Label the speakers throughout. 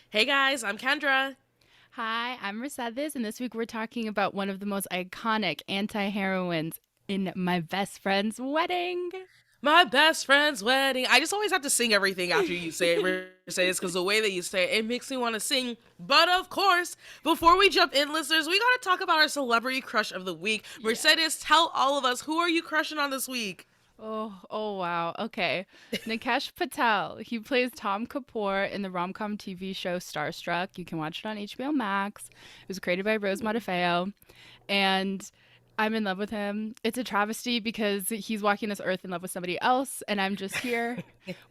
Speaker 1: Hey guys, I'm Kendra.
Speaker 2: Hi, I'm Mercedes, and this week we're talking about one of the most iconic anti heroines in My Best Friend's Wedding.
Speaker 1: My best friend's wedding. I just always have to sing everything after you say it, Mercedes, because the way that you say it, it makes me want to sing. But of course, before we jump in, listeners, we got to talk about our celebrity crush of the week.
Speaker 2: Yeah.
Speaker 1: Mercedes, tell all of us, who are you crushing on this week?
Speaker 2: Oh, wow. Okay. Nikesh Patel. He plays Tom Kapoor in the rom-com TV show Starstruck. You can watch it on HBO Max. It was created by Rose Matafeo. And I'm in love with him. It's a travesty because he's walking this earth in love with somebody else, and I'm just here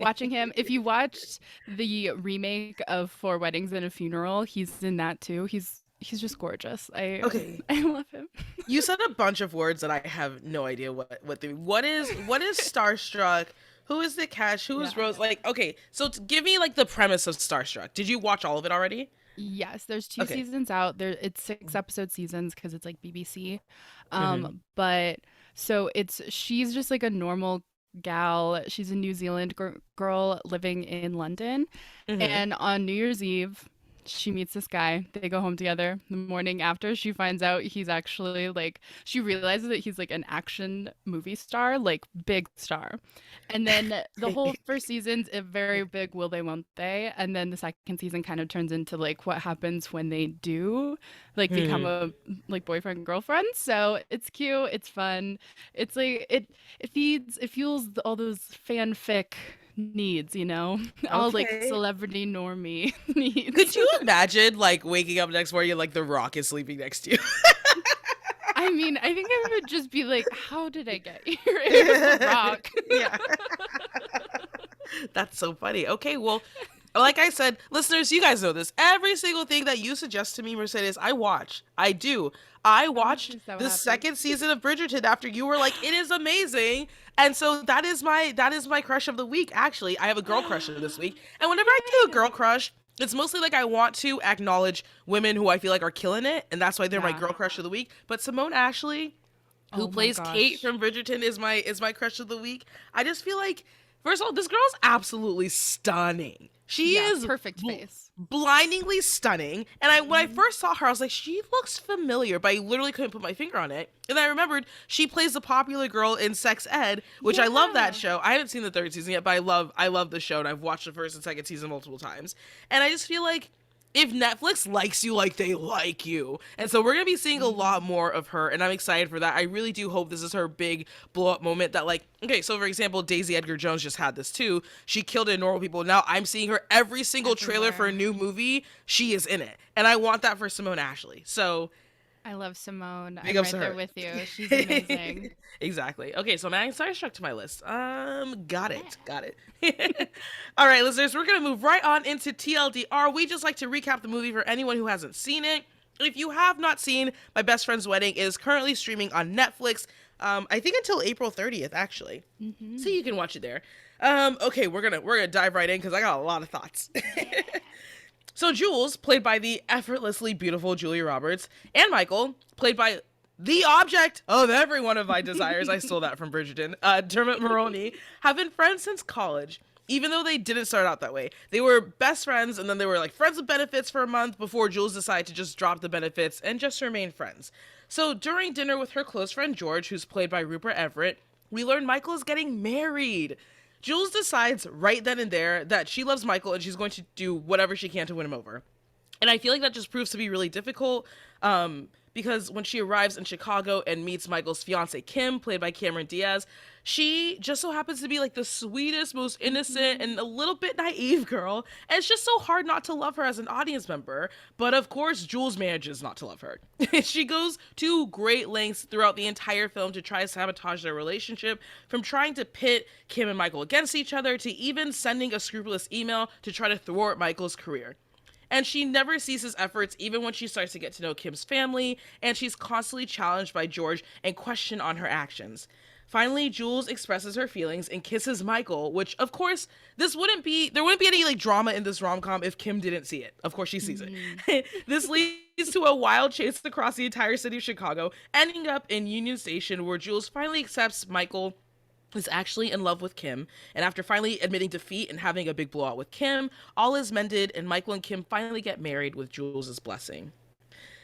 Speaker 2: watching him. If you watched the remake of Four Weddings and a Funeral, he's in that too. He's just gorgeous. I
Speaker 1: Okay,
Speaker 2: I love him.
Speaker 1: you said a bunch of words that I have no idea what is Starstruck? Who is the Cash? Who is
Speaker 2: Yeah.
Speaker 1: Rose? Like, okay, so give me like the premise of Starstruck. Did you watch all of it already?
Speaker 2: Yes, there's two
Speaker 1: Okay.
Speaker 2: seasons out. It's 6 episode seasons because it's like BBC.
Speaker 1: Mm-hmm.
Speaker 2: But so she's just like a normal gal. She's a New Zealand girl living in London.
Speaker 1: Mm-hmm.
Speaker 2: And on New Year's Eve, she meets this guy. They go home together. The morning after, she finds out he's actually like, she realizes that he's like an action movie star, like big star. And then the whole first season's a very big will they, won't they. And then the second season kind of turns into like what happens when they do like become
Speaker 1: Hmm.
Speaker 2: a like boyfriend and girlfriend. So it's cute. It's fun. It's like, it fuels all those fanfic needs, all like
Speaker 1: Okay.
Speaker 2: celebrity normie needs.
Speaker 1: Could you imagine like waking up next morning and like The Rock is sleeping next to you?
Speaker 2: I mean, I think I would just be like, how did I get here? It was The Rock.
Speaker 1: Yeah. That's so funny. Okay, well, like I said, listeners, you guys know this. Every single thing that you suggest to me, Mercedes, I watch. I do. I
Speaker 2: That makes
Speaker 1: watched
Speaker 2: me so
Speaker 1: the
Speaker 2: happy.
Speaker 1: second season of Bridgerton after you were like, it is amazing. And so that is my crush of the week, actually. I have a girl crush of this week. And whenever I do a
Speaker 2: Yay!
Speaker 1: girl crush, it's mostly like I want to acknowledge women who I feel like are killing it, and that's why they're my
Speaker 2: Yeah.
Speaker 1: girl crush of the week. But Simone Ashley, who
Speaker 2: Oh my
Speaker 1: plays Kate
Speaker 2: gosh.
Speaker 1: from Bridgerton, is my crush of the week. I just feel like, first of all, this girl's absolutely stunning. She
Speaker 2: Yeah,
Speaker 1: is
Speaker 2: perfect face.
Speaker 1: blindingly stunning. And I when I
Speaker 2: Hmm.
Speaker 1: first saw her, I was like, she looks familiar, but I literally couldn't put my finger on it. And I remembered she plays the popular girl in Sex Ed, which I love that
Speaker 2: Yeah.
Speaker 1: show. I haven't seen the third season yet, but I love the show, and I've watched the first and second season multiple times. And I just feel like if Netflix likes you, like they like you. And so we're going to be seeing a lot
Speaker 2: Hmm.
Speaker 1: more of her, and I'm excited for that. I really do hope this is her big blow up moment that, like, okay, so for example, Daisy Edgar Jones just had this too. She killed it in Normal People. Now I'm seeing her every single trailer for a
Speaker 2: Everywhere.
Speaker 1: new movie. She is in it. And I want that for Simone Ashley. So
Speaker 2: I love Simone.
Speaker 1: big
Speaker 2: I'm
Speaker 1: ups
Speaker 2: right
Speaker 1: to
Speaker 2: there
Speaker 1: her.
Speaker 2: with you. She's amazing.
Speaker 1: Exactly. Okay, so I'm adding Starstruck to my list. Got
Speaker 2: Yeah.
Speaker 1: it. Got it. All right, listeners, we're gonna move right on into TLDR. We just like to recap the movie for anyone who hasn't seen it. If you have not seen My Best Friend's Wedding, it is currently streaming on Netflix. I think until April 30th, actually. So
Speaker 2: Hmm.
Speaker 1: you can watch it there. Okay, we're gonna dive right in because I got a lot of thoughts.
Speaker 2: Yeah.
Speaker 1: So Jules, played by the effortlessly beautiful Julia Roberts, and Michael, played by the object of every one of my desires, I stole that from Bridgerton, Dermot Mulroney, have been friends since college. Even though they didn't start out that way, they were best friends, and then they were like friends with benefits for a month before Jules decided to just drop the benefits and just remain friends. So during dinner with her close friend George, who's played by Rupert Everett, we learn Michael is getting married. Jules decides right then and there that she loves Michael and she's going to do whatever she can to win him over. And I feel like that just proves to be really difficult, because when she arrives in Chicago and meets Michael's fiance Kim, played by Cameron Diaz, she just so happens to be like the sweetest, most innocent,
Speaker 2: Hmm.
Speaker 1: and a little bit naive girl. And it's just so hard not to love her as an audience member. But of course, Jules manages not to love her. She goes to great lengths throughout the entire film to try to sabotage their relationship, from trying to pit Kim and Michael against each other to even sending a scrupulous email to try to thwart Michael's career. And she never ceases efforts even when she starts to get to know Kim's family, and she's constantly challenged by George and questioned on her actions. Finally, Jules expresses her feelings and kisses Michael, which of course there wouldn't be any like drama in this rom-com if Kim didn't see it. Of course she sees
Speaker 2: Hmm.
Speaker 1: it. This leads to a wild chase across the entire city of Chicago, ending up in Union Station where Jules finally accepts Michael is actually in love with Kim, and after finally admitting defeat and having a big blowout with Kim, all is mended, and Michael and Kim finally get married with Jules' blessing.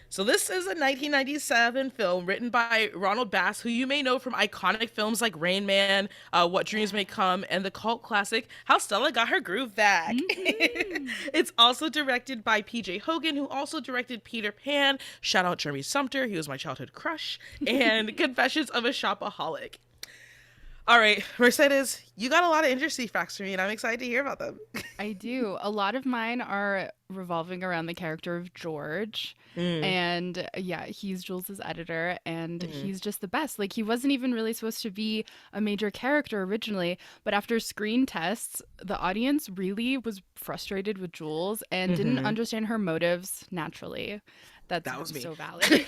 Speaker 1: So this is a 1997 film written by Ronald Bass, who you may know from iconic films like Rain Man, What Dreams May Come, and the cult classic How Stella Got Her Groove Back. It's also directed by P.J. Hogan, who also directed Peter Pan, shout out Jeremy Sumter, he was my childhood crush, and Confessions of a Shopaholic. All right, Mercedes, you got a lot of interesting facts for me, and I'm excited to hear about them.
Speaker 2: I do. A lot of mine are revolving around the character of George.
Speaker 1: Mm,
Speaker 2: And yeah, he's Jules's editor, and
Speaker 1: mm,
Speaker 2: he's just the best. Like, he wasn't even really supposed to be a major character originally, but after screen tests, the audience really was frustrated with Jules and didn't
Speaker 1: mm-hmm.
Speaker 2: understand her motives naturally. That's
Speaker 1: That was me.
Speaker 2: so valid.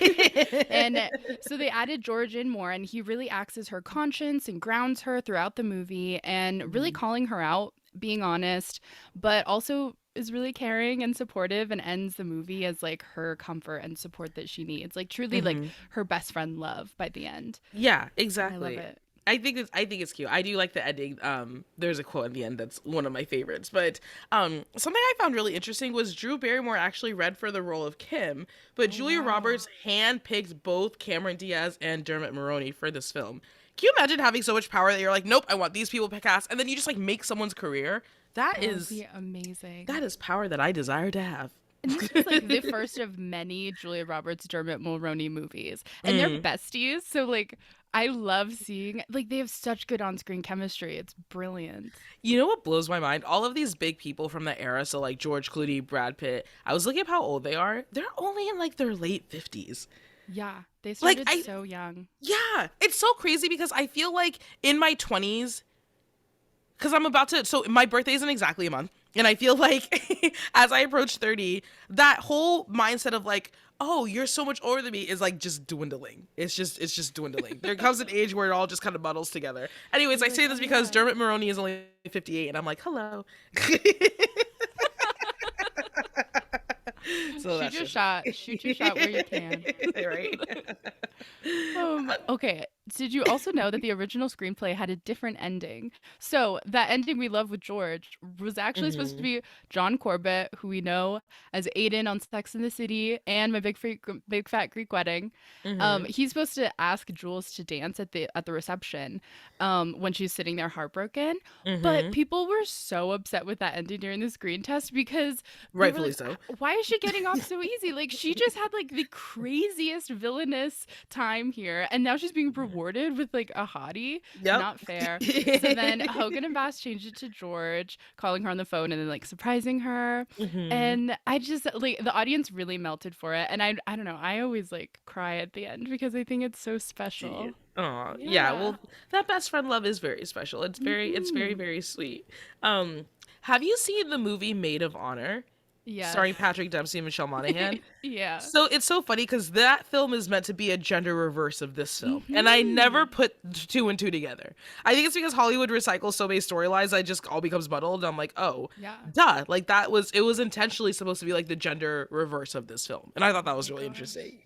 Speaker 2: And so they added George in more, and he really acts as her conscience and grounds her throughout the movie and really
Speaker 1: Mhm,
Speaker 2: calling her out, being honest, but also is really caring and supportive and ends the movie as like her comfort and support that she needs. Like truly like
Speaker 1: mhm.
Speaker 2: her best friend love by the end.
Speaker 1: Yeah,
Speaker 2: I love
Speaker 1: exactly.
Speaker 2: it.
Speaker 1: I think it's cute. I do like the ending. There's a quote at the end that's one of my favorites. But something I found really interesting was Drew Barrymore actually read for the role of Kim, but
Speaker 2: Oh
Speaker 1: Julia
Speaker 2: wow.
Speaker 1: Roberts handpicked both Cameron Diaz and Dermot Mulroney for this film. Can you imagine having so much power that you're like, nope, I want these people cast, and then you just like make someone's career? That
Speaker 2: That would
Speaker 1: is
Speaker 2: be amazing.
Speaker 1: that is power that I desire to have.
Speaker 2: And this was like the first of many Julia Roberts Dermot Mulroney movies. And they're
Speaker 1: Mm.
Speaker 2: besties, so like I love seeing like they have such good on-screen chemistry. It's brilliant.
Speaker 1: You know what blows my mind? All of these big people from that era, so like George Clooney, Brad Pitt, I was looking up how old they are. They're only in like their late 50s.
Speaker 2: Yeah, they
Speaker 1: Like
Speaker 2: started
Speaker 1: I
Speaker 2: so young.
Speaker 1: yeah, it's so crazy because I feel like in my 20s, because I'm about to, so my birthday isn't exactly a month, and I feel like as I approach 30, that whole mindset of like, oh, you're so much older than me is like just dwindling. It's just dwindling. There comes an age where it all just kind of muddles together. Anyways, I
Speaker 2: You're like,
Speaker 1: say
Speaker 2: oh
Speaker 1: this because
Speaker 2: yeah.
Speaker 1: Dermot Mulroney is only 58, and I'm like, hello. So
Speaker 2: Shoot
Speaker 1: that's
Speaker 2: your
Speaker 1: just
Speaker 2: shot. Shoot your shot where you can.
Speaker 1: right.
Speaker 2: Okay. Did you also know that the original screenplay had a different ending? So that ending we love with George was actually supposed to
Speaker 1: Hmm.
Speaker 2: be John Corbett, who we know as Aiden on Sex and the City and My Big Fat Greek Wedding.
Speaker 1: Hmm.
Speaker 2: He's supposed to ask Jules to dance at the reception, when she's sitting there heartbroken. But
Speaker 1: Hmm.
Speaker 2: people were so upset with that ending during the screen test because they were
Speaker 1: Rightfully
Speaker 2: like,
Speaker 1: so.
Speaker 2: why is she getting off so easy? Like, she just had like the craziest villainous time here, and now she's being rewarded with like a hottie.
Speaker 1: Yep.
Speaker 2: Not fair. So then Hogan and Bass changed it to George, calling her on the phone and then like surprising her.
Speaker 1: Hmm.
Speaker 2: And I just like the audience really melted for it. And I don't know, I always like cry at the end because I think it's so
Speaker 1: Do you?
Speaker 2: special.
Speaker 1: Oh, yeah.
Speaker 2: Yeah.
Speaker 1: Well, that best friend love is very special. It's very,
Speaker 2: Hmm.
Speaker 1: very sweet. Um, have you seen the movie Maid of Honor,
Speaker 2: Yes.
Speaker 1: starring Patrick Dempsey and Michelle Monaghan?
Speaker 2: Yeah.
Speaker 1: So it's so funny because that film is meant to be a gender reverse of this film, and I never
Speaker 2: Hmm.
Speaker 1: put two and two together. I think it's because Hollywood recycles so many storylines that it just all becomes muddled. I'm like, oh,
Speaker 2: Yeah.
Speaker 1: duh! Like it was intentionally supposed to be like the gender reverse of this film, and I thought that
Speaker 2: Oh
Speaker 1: was
Speaker 2: my
Speaker 1: really
Speaker 2: gosh.
Speaker 1: interesting.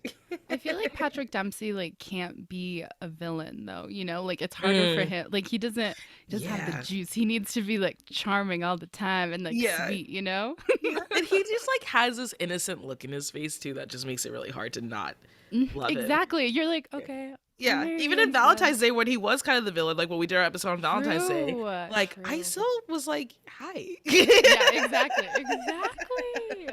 Speaker 2: I feel like Patrick Dempsey like can't be a villain though, like it's harder for
Speaker 1: Mm,
Speaker 2: him. Like he doesn't have the
Speaker 1: yeah,
Speaker 2: juice. He needs to be like charming all the time and like
Speaker 1: yeah,
Speaker 2: sweet.
Speaker 1: yeah, and he just like has this innocent look in his face too that just makes it really hard to not love him.
Speaker 2: Exactly. You're like, okay, I'm
Speaker 1: Yeah,
Speaker 2: very
Speaker 1: even in
Speaker 2: into this.
Speaker 1: Valentine's Day when he was kind of the villain, like when we did our episode on Valentine's Day,
Speaker 2: True.
Speaker 1: like I
Speaker 2: True.
Speaker 1: still was like, hi.
Speaker 2: Yeah, exactly. Exactly.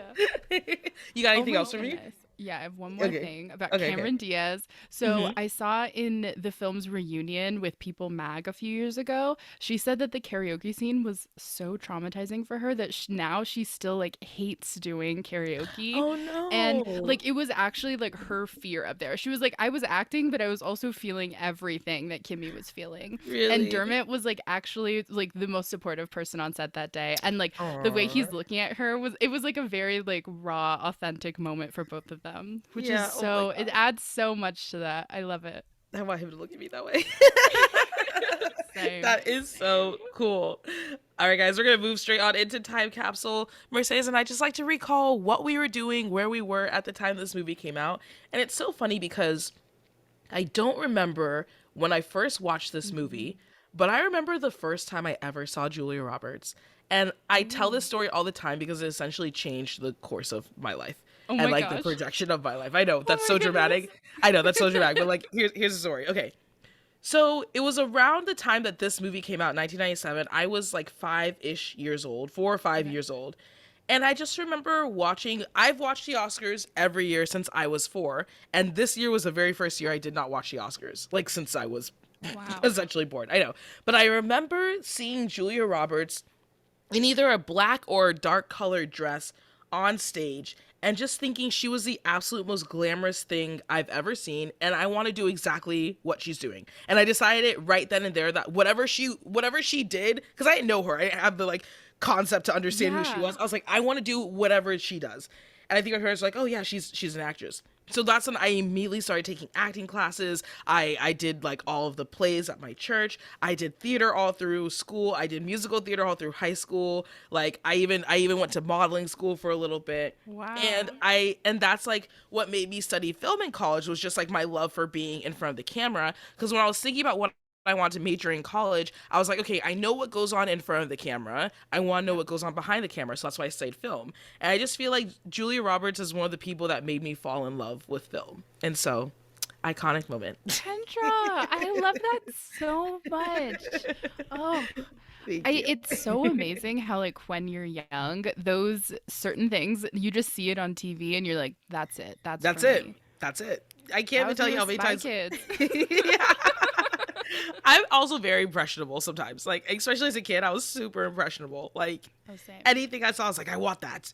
Speaker 1: You got
Speaker 2: Oh
Speaker 1: anything
Speaker 2: my
Speaker 1: else for me?
Speaker 2: goodness. Yeah, I have one more
Speaker 1: Okay.
Speaker 2: thing about
Speaker 1: Okay, okay.
Speaker 2: Cameron Diaz. So
Speaker 1: Hmm.
Speaker 2: I saw in the film's reunion with People Mag a few years ago, she said that the karaoke scene was so traumatizing for her that now she still like hates doing karaoke.
Speaker 1: Oh
Speaker 2: And
Speaker 1: no.
Speaker 2: like it was actually like her fear up there. She was like, I was acting, but I was also feeling everything that Kimmy was feeling. And
Speaker 1: Really?
Speaker 2: Dermot was like actually like the most supportive person on set that day. And like the way
Speaker 1: Aw.
Speaker 2: he's looking at her was like a very like raw, authentic moment for both of them, which is
Speaker 1: Yeah, oh my
Speaker 2: so it
Speaker 1: God.
Speaker 2: adds so much to that. I love it.
Speaker 1: I want him to look at me that way.
Speaker 2: Same.
Speaker 1: That is so cool. All right, guys, we're going to move straight on into Time Capsule. Mercedes and I just like to recall what we were doing, where we were at the time this movie came out. And it's so funny because I don't remember when I first watched this
Speaker 2: Mhm.
Speaker 1: movie, but I remember the first time I ever saw Julia Roberts. And I tell this
Speaker 2: Ooh.
Speaker 1: story all the time because it essentially changed the course of my life
Speaker 2: Oh
Speaker 1: and
Speaker 2: my
Speaker 1: like the
Speaker 2: gosh.
Speaker 1: projection of my life. I know
Speaker 2: Oh
Speaker 1: that's
Speaker 2: my
Speaker 1: so
Speaker 2: goodness.
Speaker 1: dramatic. I know that's so dramatic, but like here's the story. Okay. So it was around the time that this movie came out, 1997. I was like 5-ish years old, 4 or 5 years old. And I just remember I've watched the Oscars every year since I was 4. And this year was the very first year I did not watch the Oscars, like since I was
Speaker 2: Wow.
Speaker 1: essentially born. I know. But I remember seeing Julia Roberts in either a black or dark colored dress on stage and just thinking she was the absolute most glamorous thing I've ever seen, and I want to do exactly what she's doing. And I decided right then and there that whatever she did, because I didn't know her, I didn't have the like concept to understand who she
Speaker 2: Yeah.
Speaker 1: was. I was like, I want to do whatever she does. And I think my parents were like, oh yeah, she's an actress. So that's when I immediately started taking acting classes. I did like all of the plays at my church. I did theater all through school. I did musical theater all through high school. Like I even went to modeling school for a little bit.
Speaker 2: Wow.
Speaker 1: And that's like what made me study film in college, was just like my love for being in front of the camera. Because when I was thinking about what I wanted to major in college, I was like, okay, I know what goes on in front of the camera. I want to know
Speaker 2: Yeah.
Speaker 1: what goes on behind the camera. So that's why I studied film. And I just feel like Julia Roberts is one of the people that made me fall in love with film. And so, iconic moment.
Speaker 2: Kendra, I love that so much. Oh,
Speaker 1: Thank you.
Speaker 2: it's so amazing how like when you're young, those certain things you just see it on TV and you're like, that's it. That's for
Speaker 1: That's it.
Speaker 2: me.
Speaker 1: That's it. I can't
Speaker 2: That
Speaker 1: even
Speaker 2: was
Speaker 1: tell
Speaker 2: me
Speaker 1: you how
Speaker 2: with
Speaker 1: many
Speaker 2: Spy
Speaker 1: times.
Speaker 2: Kids.
Speaker 1: Yeah. I'm also very impressionable sometimes. Like, especially as a kid, I was super impressionable. Like,
Speaker 2: Oh, same.
Speaker 1: anything I saw, I was like, I want that.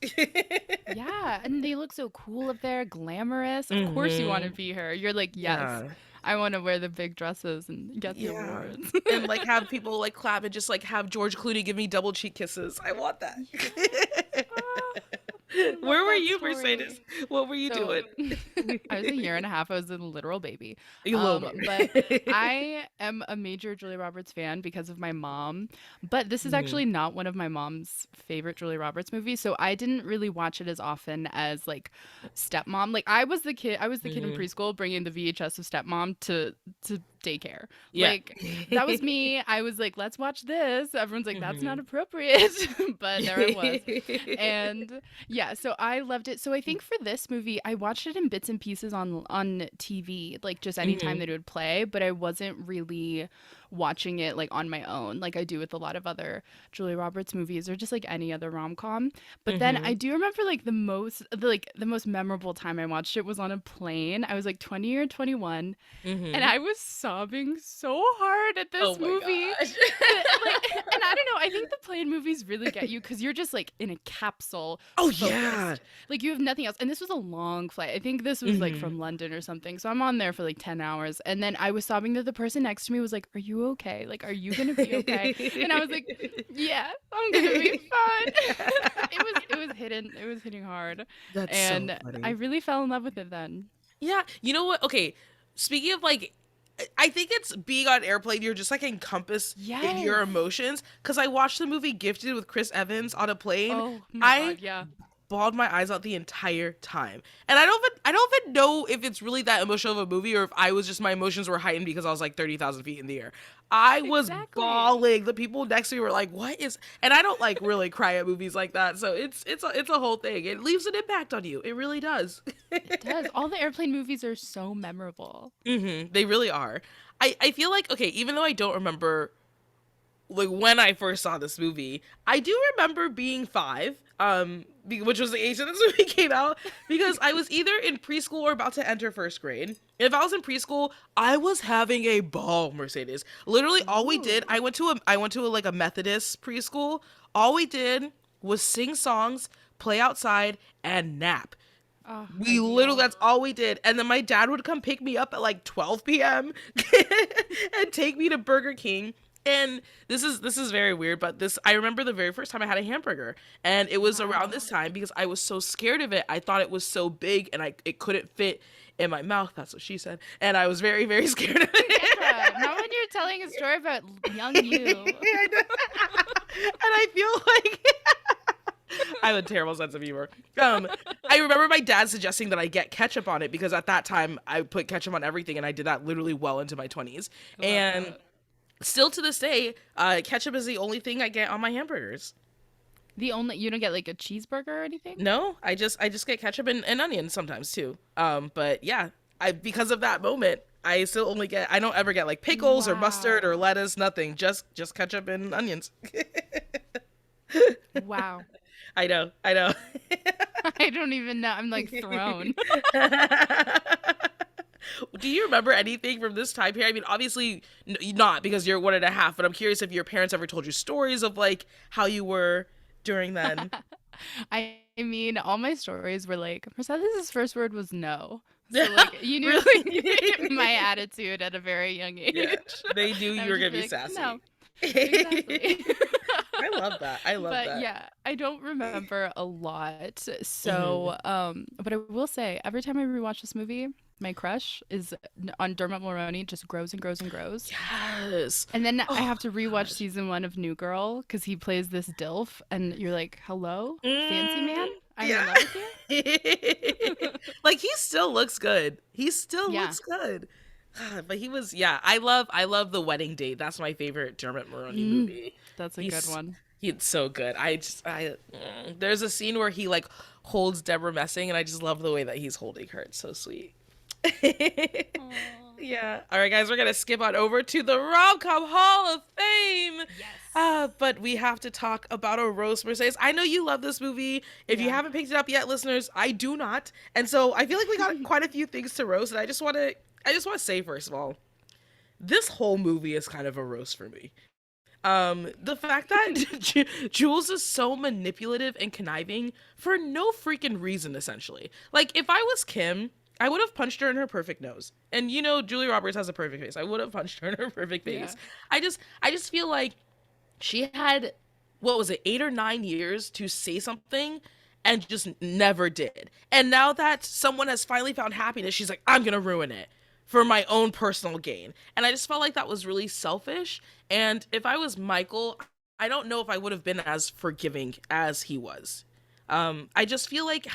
Speaker 2: Yeah, and they look so cool up there, glamorous. Of course you want to
Speaker 1: Hmm.
Speaker 2: be her. You're like, yes,
Speaker 1: Yeah.
Speaker 2: I want to wear the big dresses and get the
Speaker 1: Yeah.
Speaker 2: awards.
Speaker 1: And like have people like clap and just like have George Clooney give me double cheek kisses. I want that.
Speaker 2: Yes. Oh, I love
Speaker 1: Where were
Speaker 2: that
Speaker 1: you, Mercedes?
Speaker 2: story.
Speaker 1: What were you
Speaker 2: So
Speaker 1: doing?
Speaker 2: I was a year and a half. I was a literal baby.
Speaker 1: You little baby.
Speaker 2: But I am a major Julia Roberts fan because of my mom. But this is
Speaker 1: Mhm.
Speaker 2: actually not one of my mom's favorite Julia Roberts movies. So I didn't really watch it as often as like Stepmom. Like I was the kid in
Speaker 1: Mhm.
Speaker 2: preschool bringing the VHS of Stepmom to daycare.
Speaker 1: Yeah.
Speaker 2: Like that was me. I was like, let's watch this. Everyone's like, that's not
Speaker 1: Mhm.
Speaker 2: appropriate. But there I was. And yeah, so I loved it. So I think for this movie, I watched it in bits and pieces on TV, like just anytime
Speaker 1: Mhm.
Speaker 2: that it would play, but I wasn't really watching it like on my own, like I do with a lot of other Julia Roberts movies or just like any other rom-com. But then I
Speaker 1: Mhm.
Speaker 2: do remember like the most memorable time I watched it was on a plane. I was like 20 or 21 and
Speaker 1: Mhm.
Speaker 2: I was sobbing so hard at
Speaker 1: Oh
Speaker 2: this
Speaker 1: my
Speaker 2: movie.
Speaker 1: gosh.
Speaker 2: And I don't know, I think the plane movies really get you because you're just like in a capsule
Speaker 1: Oh yeah.
Speaker 2: focused. Like you have nothing else. And this was a long flight. I think this was like
Speaker 1: Mhm.
Speaker 2: from London or something. So I'm on there for like 10 hours. And then I was sobbing that the person next to me was like, are you okay? Like, are you going to be okay? And I was like, yeah, I'm going to be fine. It was hitting hard.
Speaker 1: That's so
Speaker 2: And I
Speaker 1: funny.
Speaker 2: really fell in love with it then.
Speaker 1: Yeah, you know what? Okay, speaking of like, I think it's being on airplane. You're just like encompassed in your
Speaker 2: Yes.
Speaker 1: emotions. Because I watched the movie Gifted with Chris Evans on a plane.
Speaker 2: Oh my
Speaker 1: I
Speaker 2: God. Yeah.
Speaker 1: bawled my eyes out the entire time, and I don't even know if it's really that emotional of a movie or if I was just my emotions were heightened because I was like 30,000 feet in the air. I was
Speaker 2: Exactly.
Speaker 1: bawling. The people next to me were like, "What is?" And I don't like really cry at movies like that, so it's a whole thing. It leaves an impact on you. It really does.
Speaker 2: It does. All the airplane movies are so memorable.
Speaker 1: They really are. I feel like, okay, even though I don't remember like when I first saw this movie, I do remember being 5, which was the age that this movie came out, because I was either in preschool or about to enter first grade. If I was in preschool, I was having a ball, Mercedes. Literally, all we did,
Speaker 2: Ooh.
Speaker 1: I went to a, like a Methodist preschool. All we did was sing songs, play outside, and nap.
Speaker 2: Oh,
Speaker 1: We literally,
Speaker 2: ideal.
Speaker 1: that's all we did. And then my dad would come pick me up at like 12 p.m. and take me to Burger King. And this is very weird, but this I remember the very first time I had a hamburger. And it was around
Speaker 2: Wow.
Speaker 1: this time because I was so scared of it. I thought it was so big and it couldn't fit in my mouth. That's what she said. And I was very, very scared of it.
Speaker 2: Kendra, not when you're telling a story about young you.
Speaker 1: I know. And I feel like I have a terrible sense of humor. I remember my dad suggesting that I get ketchup on it because at that time I put ketchup on everything, and I did that literally well into my 20s.
Speaker 2: I love
Speaker 1: And
Speaker 2: that.
Speaker 1: Still to this day, ketchup is the only thing I get on my hamburgers.
Speaker 2: You don't get like a cheeseburger or anything?
Speaker 1: No, I just get ketchup and onions sometimes too. But yeah, I because of that moment, I still only get I don't ever get like pickles or mustard or
Speaker 2: Wow.
Speaker 1: lettuce, nothing. Just ketchup and onions.
Speaker 2: Wow.
Speaker 1: I know, I know.
Speaker 2: I don't even know. I'm like thrown.
Speaker 1: Do you remember anything from this time period? I mean, obviously not because you're 1.5, but I'm curious if your parents ever told you stories of like how you were during then.
Speaker 2: I mean, all my stories were like, Mercedes' first word was no. So like you knew
Speaker 1: Really?
Speaker 2: my attitude at a very young
Speaker 1: Yeah,
Speaker 2: age.
Speaker 1: they knew
Speaker 2: I
Speaker 1: you
Speaker 2: would
Speaker 1: were
Speaker 2: just
Speaker 1: gonna
Speaker 2: be
Speaker 1: be
Speaker 2: like, no,
Speaker 1: sassy.
Speaker 2: exactly.
Speaker 1: I love that. I love
Speaker 2: But
Speaker 1: that.
Speaker 2: yeah, I don't remember a lot.
Speaker 1: Hmm.
Speaker 2: So, but I will say, every time I rewatch this movie, my crush is on Dermot Mulroney just grows and grows and grows.
Speaker 1: Yes.
Speaker 2: And then I
Speaker 1: Oh
Speaker 2: have to rewatch
Speaker 1: gosh.
Speaker 2: season one of New Girl because he plays this DILF, and you're like, hello, fancy man?
Speaker 1: Mm,
Speaker 2: I'm in
Speaker 1: yeah.
Speaker 2: love with you?
Speaker 1: Like he still looks good. He still
Speaker 2: Yeah.
Speaker 1: looks good. But he was yeah, I love The Wedding Date. That's my favorite Dermot Mulroney
Speaker 2: Mm,
Speaker 1: movie.
Speaker 2: that's a good
Speaker 1: He's
Speaker 2: one.
Speaker 1: he's so good. There's a scene where he like holds Deborah Messing and I just love the way that he's holding her. It's so sweet.
Speaker 2: Aw.
Speaker 1: Yeah. All right, guys, we're gonna skip on over to the Rom-Com Hall of Fame.
Speaker 2: Yes.
Speaker 1: But we have to talk about a roast, Mercedes. I know you love this movie. If you
Speaker 2: Yeah.
Speaker 1: haven't picked it up yet, listeners, I do not. And so I feel like we got quite a few things to roast, and I just want to say first of all, this whole movie is kind of a roast for me. The fact that Jules is so manipulative and conniving for no freaking reason, essentially. Like, if I was Kim, I would have punched her in her perfect nose. And you know, Julie Roberts has a perfect face. I would have punched her in her perfect
Speaker 2: Yeah.
Speaker 1: face. I just feel like she had what was it, 8 or 9 years to say something and just never did. And now that someone has finally found happiness, she's like, I'm gonna ruin it for my own personal gain. And I just felt like that was really selfish. And if I was Michael, I don't know if I would have been as forgiving as he was. I just feel like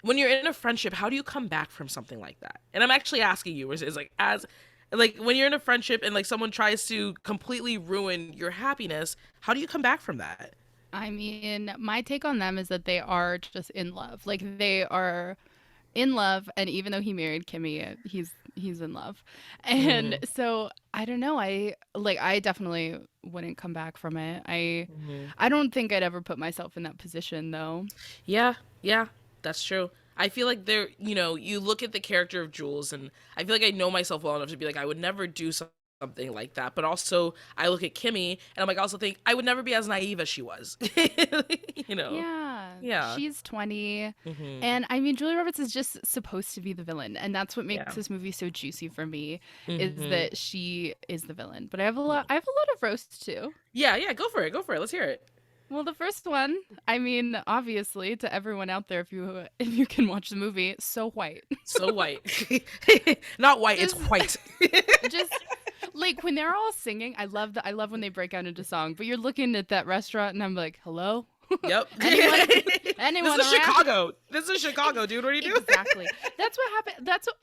Speaker 1: when you're in a friendship, how do you come back from something like that? And I'm actually asking you, is like as like when you're in a friendship and like someone tries to completely ruin your happiness, how do you come back from that?
Speaker 2: I mean, my take on them is that they are just in love. Like they are in love, and even though he married Kimmy, he's in love. And
Speaker 1: Mm-hmm.
Speaker 2: so I don't know. I definitely wouldn't come back from it. I
Speaker 1: Mm-hmm.
Speaker 2: I don't think I'd ever put myself in that position though.
Speaker 1: Yeah, yeah, that's true. I feel like you look at the character of Jules, and I feel like I know myself well enough to be like, I would never do something like that. But also, I look at Kimmy, and I'm like, I also think I would never be as naive as she was. you know?
Speaker 2: Yeah,
Speaker 1: Yeah.
Speaker 2: she's 20.
Speaker 1: Hmm.
Speaker 2: And I mean, Julia Roberts is just supposed to be the villain. And that's what makes
Speaker 1: Yeah.
Speaker 2: this movie so juicy for me, is
Speaker 1: Hmm.
Speaker 2: that she is the villain. But
Speaker 1: Yeah.
Speaker 2: I have a lot of roasts too.
Speaker 1: Yeah. Yeah. Go for it. Go for it. Let's hear it.
Speaker 2: Well, the first one, I mean, obviously, to everyone out there, if you can watch the movie, so white.
Speaker 1: So white. Not white. It's
Speaker 2: just
Speaker 1: white.
Speaker 2: just like when they're all singing, I love when they break out into song. But you're looking at that restaurant, and I'm like, hello,
Speaker 1: Yep.
Speaker 2: anyone,
Speaker 1: This
Speaker 2: anyone
Speaker 1: is
Speaker 2: around?
Speaker 1: Chicago. This is Chicago, dude. What are you doing?
Speaker 2: Exactly. That's what happened. That's what,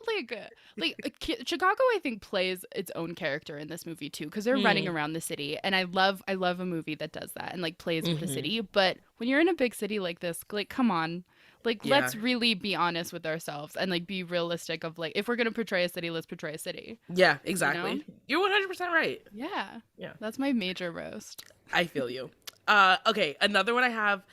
Speaker 2: Chicago. I think plays its own character in this movie too, because they're running
Speaker 1: Hmm.
Speaker 2: around the city, and I love a movie that does that and like plays with the
Speaker 1: Hmm.
Speaker 2: city. But when you're in a big city like this, like come on, like
Speaker 1: Yeah.
Speaker 2: let's really be honest with ourselves and like be realistic. Of like if we're gonna portray a city, let's portray a city.
Speaker 1: Yeah.
Speaker 2: You know?
Speaker 1: Exactly. You're 100% right.
Speaker 2: Yeah.
Speaker 1: Yeah.
Speaker 2: That's my major roast.
Speaker 1: I feel you. Okay. Another one I have.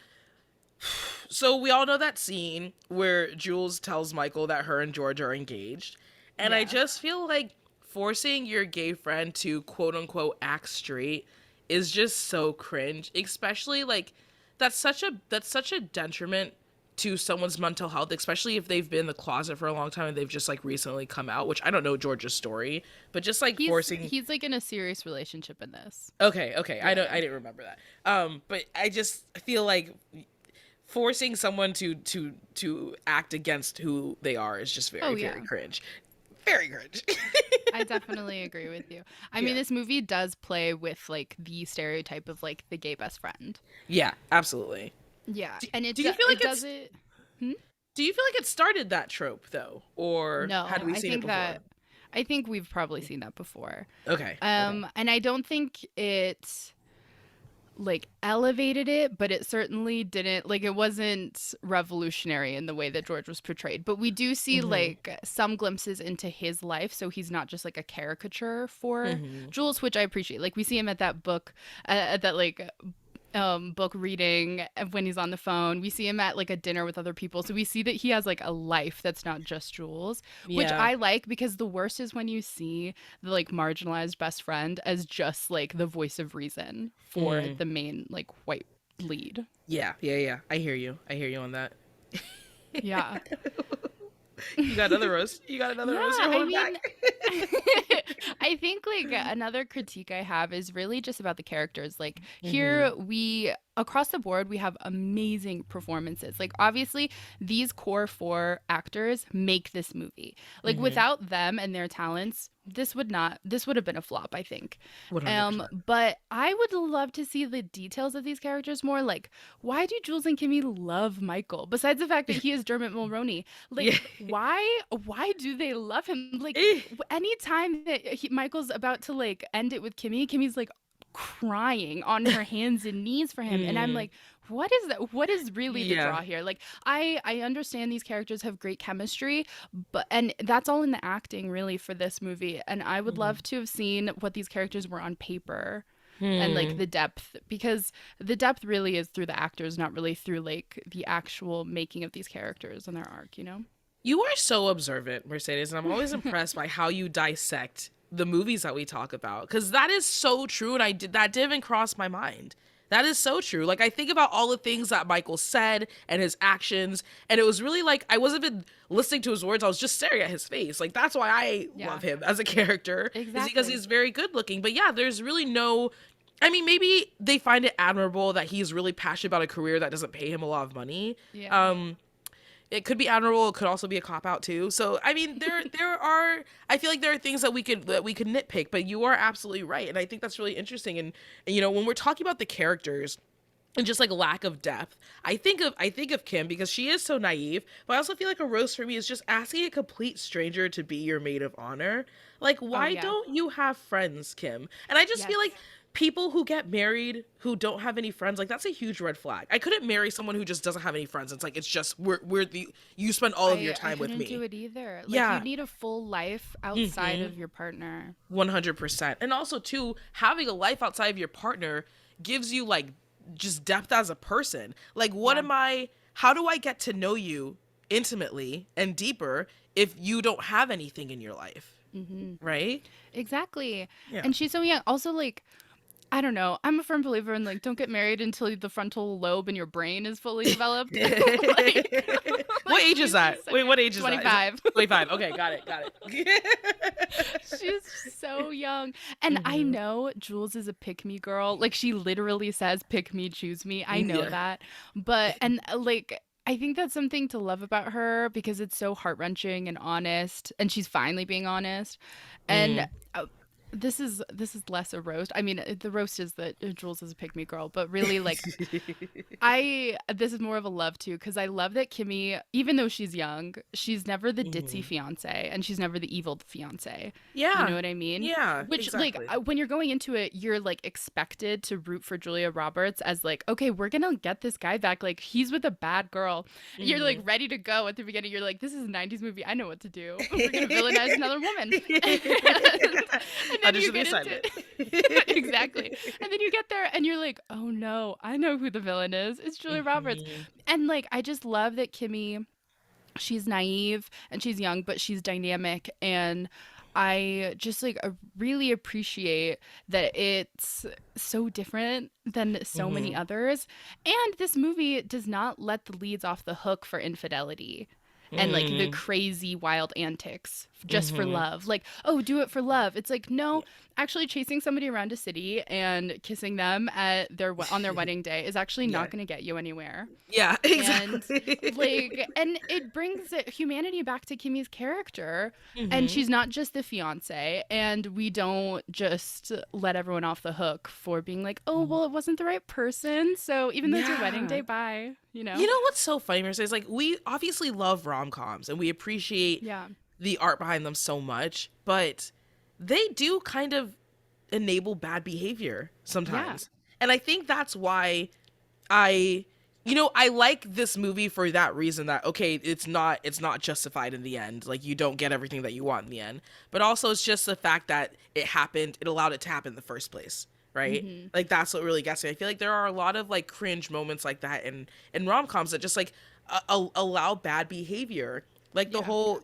Speaker 1: So we all know that scene where Jules tells Michael that her and George are engaged. And I
Speaker 2: Yeah.
Speaker 1: just feel like forcing your gay friend to quote unquote act straight is just so cringe. Especially like that's such a detriment to someone's mental health, especially if they've been in the closet for a long time and they've just like recently come out, which I don't know George's story, but just like forcing.
Speaker 2: He's like in a serious relationship in this.
Speaker 1: Okay, okay. I
Speaker 2: Yeah.
Speaker 1: don't I didn't remember that. But I just feel like forcing someone to act against who they are is just
Speaker 2: Oh
Speaker 1: very very
Speaker 2: yeah.
Speaker 1: cringe, very cringe.
Speaker 2: I definitely agree with you. I mean,
Speaker 1: Yeah,
Speaker 2: this movie does play with like the stereotype of like the gay best friend.
Speaker 1: yeah, absolutely.
Speaker 2: Yeah,
Speaker 1: do,
Speaker 2: and
Speaker 1: do you feel
Speaker 2: it
Speaker 1: like
Speaker 2: does
Speaker 1: it's
Speaker 2: it. Hmm?
Speaker 1: do you feel like it started that trope though, or
Speaker 2: No,
Speaker 1: had we
Speaker 2: I
Speaker 1: seen it
Speaker 2: think
Speaker 1: before?
Speaker 2: that I think we've probably seen that before.
Speaker 1: Okay.
Speaker 2: And I don't think it like elevated it, but it certainly didn't, like, it wasn't revolutionary in the way that George was portrayed. But we do see like some glimpses into his life, so he's not just like a caricature for Jules, which I appreciate. Like we see him at that book, at that like book reading when he's on the phone. We see him at like a dinner with other people, so we see that he has like a life that's not just Jules, which I like, because the worst is when you see the like marginalized best friend as just like the voice of reason for the main like white lead.
Speaker 1: Yeah. I hear you on that.
Speaker 2: Yeah.
Speaker 1: You got another roast. You're holding back.
Speaker 2: I think like another critique I have is really just about the characters. Like here we, across the board, we have amazing performances. Like obviously these core 4 actors make this movie. Like without them and their talents, this would have been a flop, I think.
Speaker 1: 100%.
Speaker 2: But I would love to see the details of these characters more. Like, why do Jules and Kimmy love Michael? Besides the fact that he is Dermot Mulroney, like, why do they love him? Like, anytime that Michael's about to like end it with Kimmy, Kimmy's like crying on her hands and knees for him, and I'm like, what is that? What is really the draw here? Like, I understand these characters have great chemistry, and that's all in the acting really for this movie, and I would love to have seen what these characters were on paper. And like the depth, because the depth really is through the actors, not really through like the actual making of these characters and their arc, you know?
Speaker 1: You are so observant, Mercedes, and I'm always impressed by how you dissect the movies that we talk about, because that is so true, and that didn't even cross my mind. That is so true. Like, I think about all the things that Michael said and his actions, and it was really like I wasn't even listening to his words. I was just staring at his face. Like, that's why I love him as a character.
Speaker 2: Exactly.
Speaker 1: Is because he's very good looking. But yeah, there's really no... I mean, maybe they find it admirable that he's really passionate about a career that doesn't pay him a lot of money.
Speaker 2: Yeah.
Speaker 1: It could be admirable. It could also be a cop out too. So I mean, there are. I feel like there are things that we could nitpick, but you are absolutely right, and I think that's really interesting. And you know, when we're talking about the characters and just like lack of depth, I think of Kim because she is so naive. But I also feel like a roast for me is just asking a complete stranger to be your maid of honor. Like, why don't you have friends, Kim? And I just feel like people who get married who don't have any friends, like, that's a huge red flag. I couldn't marry someone who just doesn't have any friends. It's like, it's just you spend all of your time with me.
Speaker 2: I couldn't do it either. Like, you need a full life outside of your partner.
Speaker 1: 100%. And also too, having a life outside of your partner gives you like just depth as a person. Like, how do I get to know you intimately and deeper if you don't have anything in your life? Right?
Speaker 2: Exactly. And she's so young. Also, like, I don't know. I'm a firm believer in like, don't get married until the frontal lobe in your brain is fully developed.
Speaker 1: What age is that? Wait, what age is
Speaker 2: 25.
Speaker 1: that? 25. Okay, got it.
Speaker 2: She's so young. And I know Jules is a pick me girl. Like, she literally says, pick me, choose me. I know that. But, and like, I think that's something to love about her because it's so heart-wrenching and honest. And she's finally being honest. And this is less a roast. I mean, the roast is that Jules is a pick me girl, but really, like, this is more of a love too, because I love that Kimmy, even though she's young, she's never the ditzy fiance and she's never the evil fiance.
Speaker 1: Yeah,
Speaker 2: you know what I mean?
Speaker 1: Yeah,
Speaker 2: which
Speaker 1: exactly.
Speaker 2: Like, when you're going into it, you're like expected to root for Julia Roberts as like, okay, we're gonna get this guy back. Like, he's with a bad girl. You're like ready to go at the beginning. You're like, this is a 90s movie. I know what to do. We're gonna villainize another woman. And then you get into it. Exactly. And then you get there and you're like, oh no, I know who the villain is. It's Julia Roberts. And like, I just love that Kimmy, she's naive and she's young, but she's dynamic. And I just like really appreciate that it's so different than so many others. And this movie does not let the leads off the hook for infidelity and like the crazy wild antics just for love. Like, oh, do it for love. It's like, no, actually chasing somebody around a city and kissing them at on their wedding day is actually not going to get you anywhere.
Speaker 1: Yeah, exactly.
Speaker 2: And like, and it brings humanity back to Kimmy's character, and she's not just the fiance, and we don't just let everyone off the hook for being like, oh, well, it wasn't the right person, so even though it's your wedding day, bye. You know what's
Speaker 1: so funny, Mercedes? Like, we obviously love rom-coms and we appreciate the art behind them so much, but they do kind of enable bad behavior
Speaker 2: Yeah.
Speaker 1: sometimes. And I think that's why I I like this movie for that reason, that okay, it's not justified in the end. Like, you don't get everything that you want in the end. But also it's just the fact that it allowed it to happen in the first place, right?
Speaker 2: Hmm.
Speaker 1: Like, that's what really gets me. I feel like there are a lot of like cringe moments like that in rom-coms that just like allow bad behavior. Like the
Speaker 2: Yeah.
Speaker 1: whole,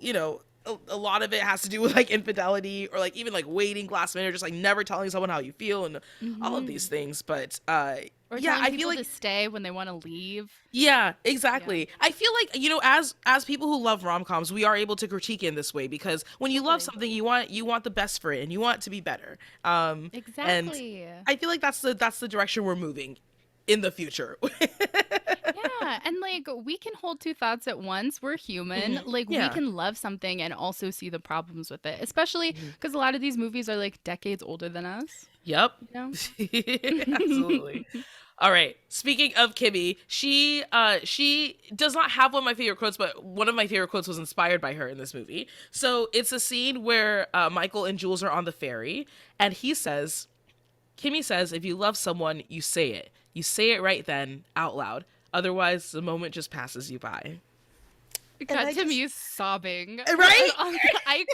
Speaker 1: a lot of it has to do with like infidelity, or like even like waiting last minute, or just like never telling someone how you feel, and all of these
Speaker 2: Hmm.
Speaker 1: things. But
Speaker 2: Or
Speaker 1: yeah,
Speaker 2: telling
Speaker 1: I feel
Speaker 2: people to
Speaker 1: like,
Speaker 2: stay when they want to leave.
Speaker 1: yeah,
Speaker 2: Yeah.
Speaker 1: exactly. I feel like, as people who love rom-coms, we are able to critique it in this way, because when you love
Speaker 2: Totally.
Speaker 1: something, you want the best for it, and you want it to be better. And
Speaker 2: Exactly.
Speaker 1: I feel like that's the direction we're moving in the future.
Speaker 2: Yeah, and like we can hold two thoughts at once. We're human. Like we
Speaker 1: Yeah.
Speaker 2: can love something and also see the problems with it, especially
Speaker 1: Mhm.
Speaker 2: because a lot of these movies are like decades older than us,
Speaker 1: Yep.
Speaker 2: you know?
Speaker 1: Absolutely. All right. Speaking of Kimmy, she does not have one of my favorite quotes, but one of my favorite quotes was inspired by her in this movie. So it's a scene where Michael and Jules are on the ferry, and Kimmy says, "If you love someone, you say it. You say it right then, out loud. Otherwise, the moment just passes you by." And
Speaker 2: God,
Speaker 1: I
Speaker 2: to
Speaker 1: just,
Speaker 2: me, sobbing.
Speaker 1: right?
Speaker 2: I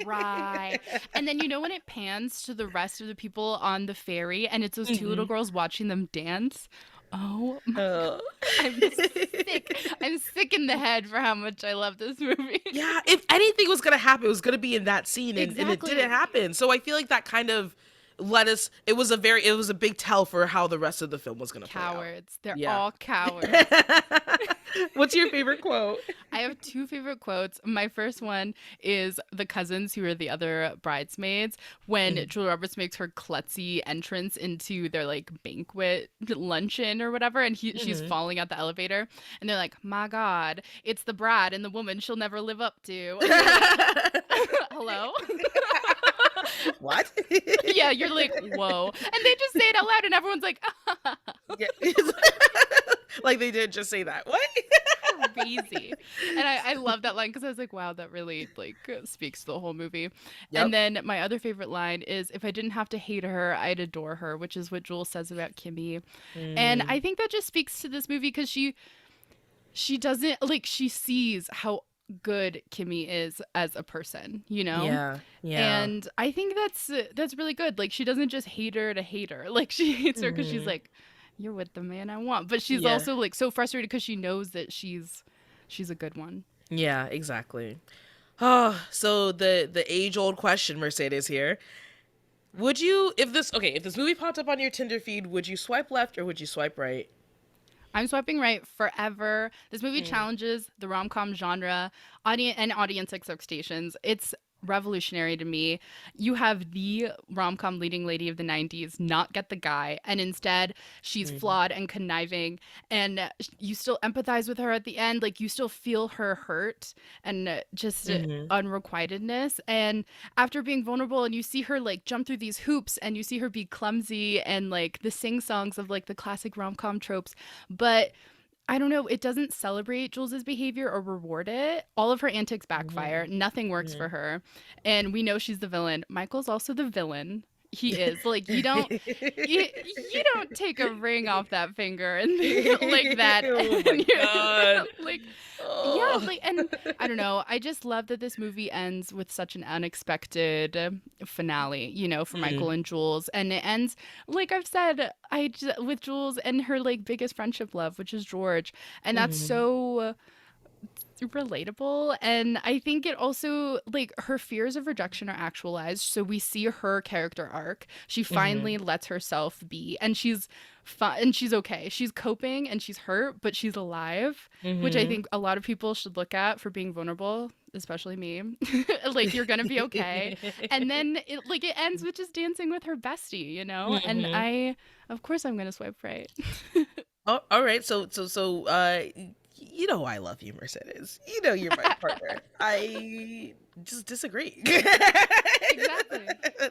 Speaker 2: cry. And then you know when it pans to the rest of the people on the ferry and it's those two little
Speaker 1: Mhm.
Speaker 2: girls watching them dance? Oh my God.
Speaker 1: Uh,
Speaker 2: I'm sick. I'm sick in the head for how much I love this movie.
Speaker 1: yeah, if anything was gonna happen, it was gonna be in that scene, and it didn't
Speaker 2: Exactly.
Speaker 1: happen. So I feel like that kind of let us. It was a big tell for how the rest of the film was gonna play out.
Speaker 2: Cowards. They're
Speaker 1: Yeah.
Speaker 2: all cowards.
Speaker 1: What's your favorite quote?
Speaker 2: I have two favorite quotes. My first one is the cousins who are the other bridesmaids when
Speaker 1: Mhm.
Speaker 2: Julia Roberts makes her klutzy entrance into their like banquet luncheon or whatever, and she's
Speaker 1: Mhm.
Speaker 2: falling out the elevator, and they're like, "My God, it's the bride and the woman she'll never live up to." And you're like, "Hello."
Speaker 1: What?
Speaker 2: Yeah, you're like, "Whoa," and they just say it out loud, and everyone's like,
Speaker 1: Yeah. Like, they did just say that. What?
Speaker 2: crazy. And I love that line because I was like, wow, that really like speaks to the whole movie. And
Speaker 1: Yep.
Speaker 2: then my other favorite line is, if I didn't have to hate her, I'd adore her, which is what Jules says about Kimmy. And
Speaker 1: Mm,
Speaker 2: I think that just speaks to this movie because she doesn't like she sees how good Kimmy is as a person, you know?
Speaker 1: yeah. Yeah.
Speaker 2: And I think that's really good. Like she doesn't just hate her to hate her. Like she hates her because she's
Speaker 1: Mhm.
Speaker 2: like, you're with the man I want. But she's
Speaker 1: Yeah.
Speaker 2: also like so frustrated because she knows that she's a good one.
Speaker 1: Yeah, exactly. Oh, so the age-old question, Mercedes here. If this movie popped up on your Tinder feed, would you swipe left or would you swipe right?
Speaker 2: I'm swiping right forever. This movie
Speaker 1: Mm.
Speaker 2: challenges the rom-com genre, audience expectations. It's revolutionary to me. You have the rom-com leading lady of the 90s not get the guy, and instead she's
Speaker 1: Mhm.
Speaker 2: flawed and conniving, and you still empathize with her at the end. Like you still feel her hurt and just
Speaker 1: Mhm.
Speaker 2: unrequitedness. And after being vulnerable, and you see her like jump through these hoops, and you see her be clumsy and like the sing songs of like the classic rom-com tropes, but I don't know, it doesn't celebrate Jules's behavior or reward it. All of her antics backfire.
Speaker 1: Mhm.
Speaker 2: Nothing works for
Speaker 1: Mhm.
Speaker 2: her. And we know she's the villain. Michael's also the villain. He is. Like you don't take a ring off that finger and like that
Speaker 1: Oh my
Speaker 2: and you're
Speaker 1: god.
Speaker 2: like yeah,
Speaker 1: Oh.
Speaker 2: like, and I don't know. I just love that this movie ends with such an unexpected finale, you know, for Michael
Speaker 1: Mm.
Speaker 2: and Jules, and it ends like I've said, with Jules and her like biggest friendship love, which is George, and that's
Speaker 1: Mhm.
Speaker 2: so relatable. And I think it also like her fears of rejection are actualized, so we see her character arc. She
Speaker 1: Mhm.
Speaker 2: finally lets herself be, and she's fine, and she's okay, she's coping, and she's hurt but she's alive, which I
Speaker 1: Mhm.
Speaker 2: think a lot of people should look at for being vulnerable, especially me. Like you're gonna be okay. And then it ends with just dancing with her bestie, you know, and
Speaker 1: Mhm.
Speaker 2: I of course I'm gonna swipe right.
Speaker 1: Oh, all right. You know I love you, Mercedes. You know you're my partner. I just disagree.
Speaker 2: Exactly.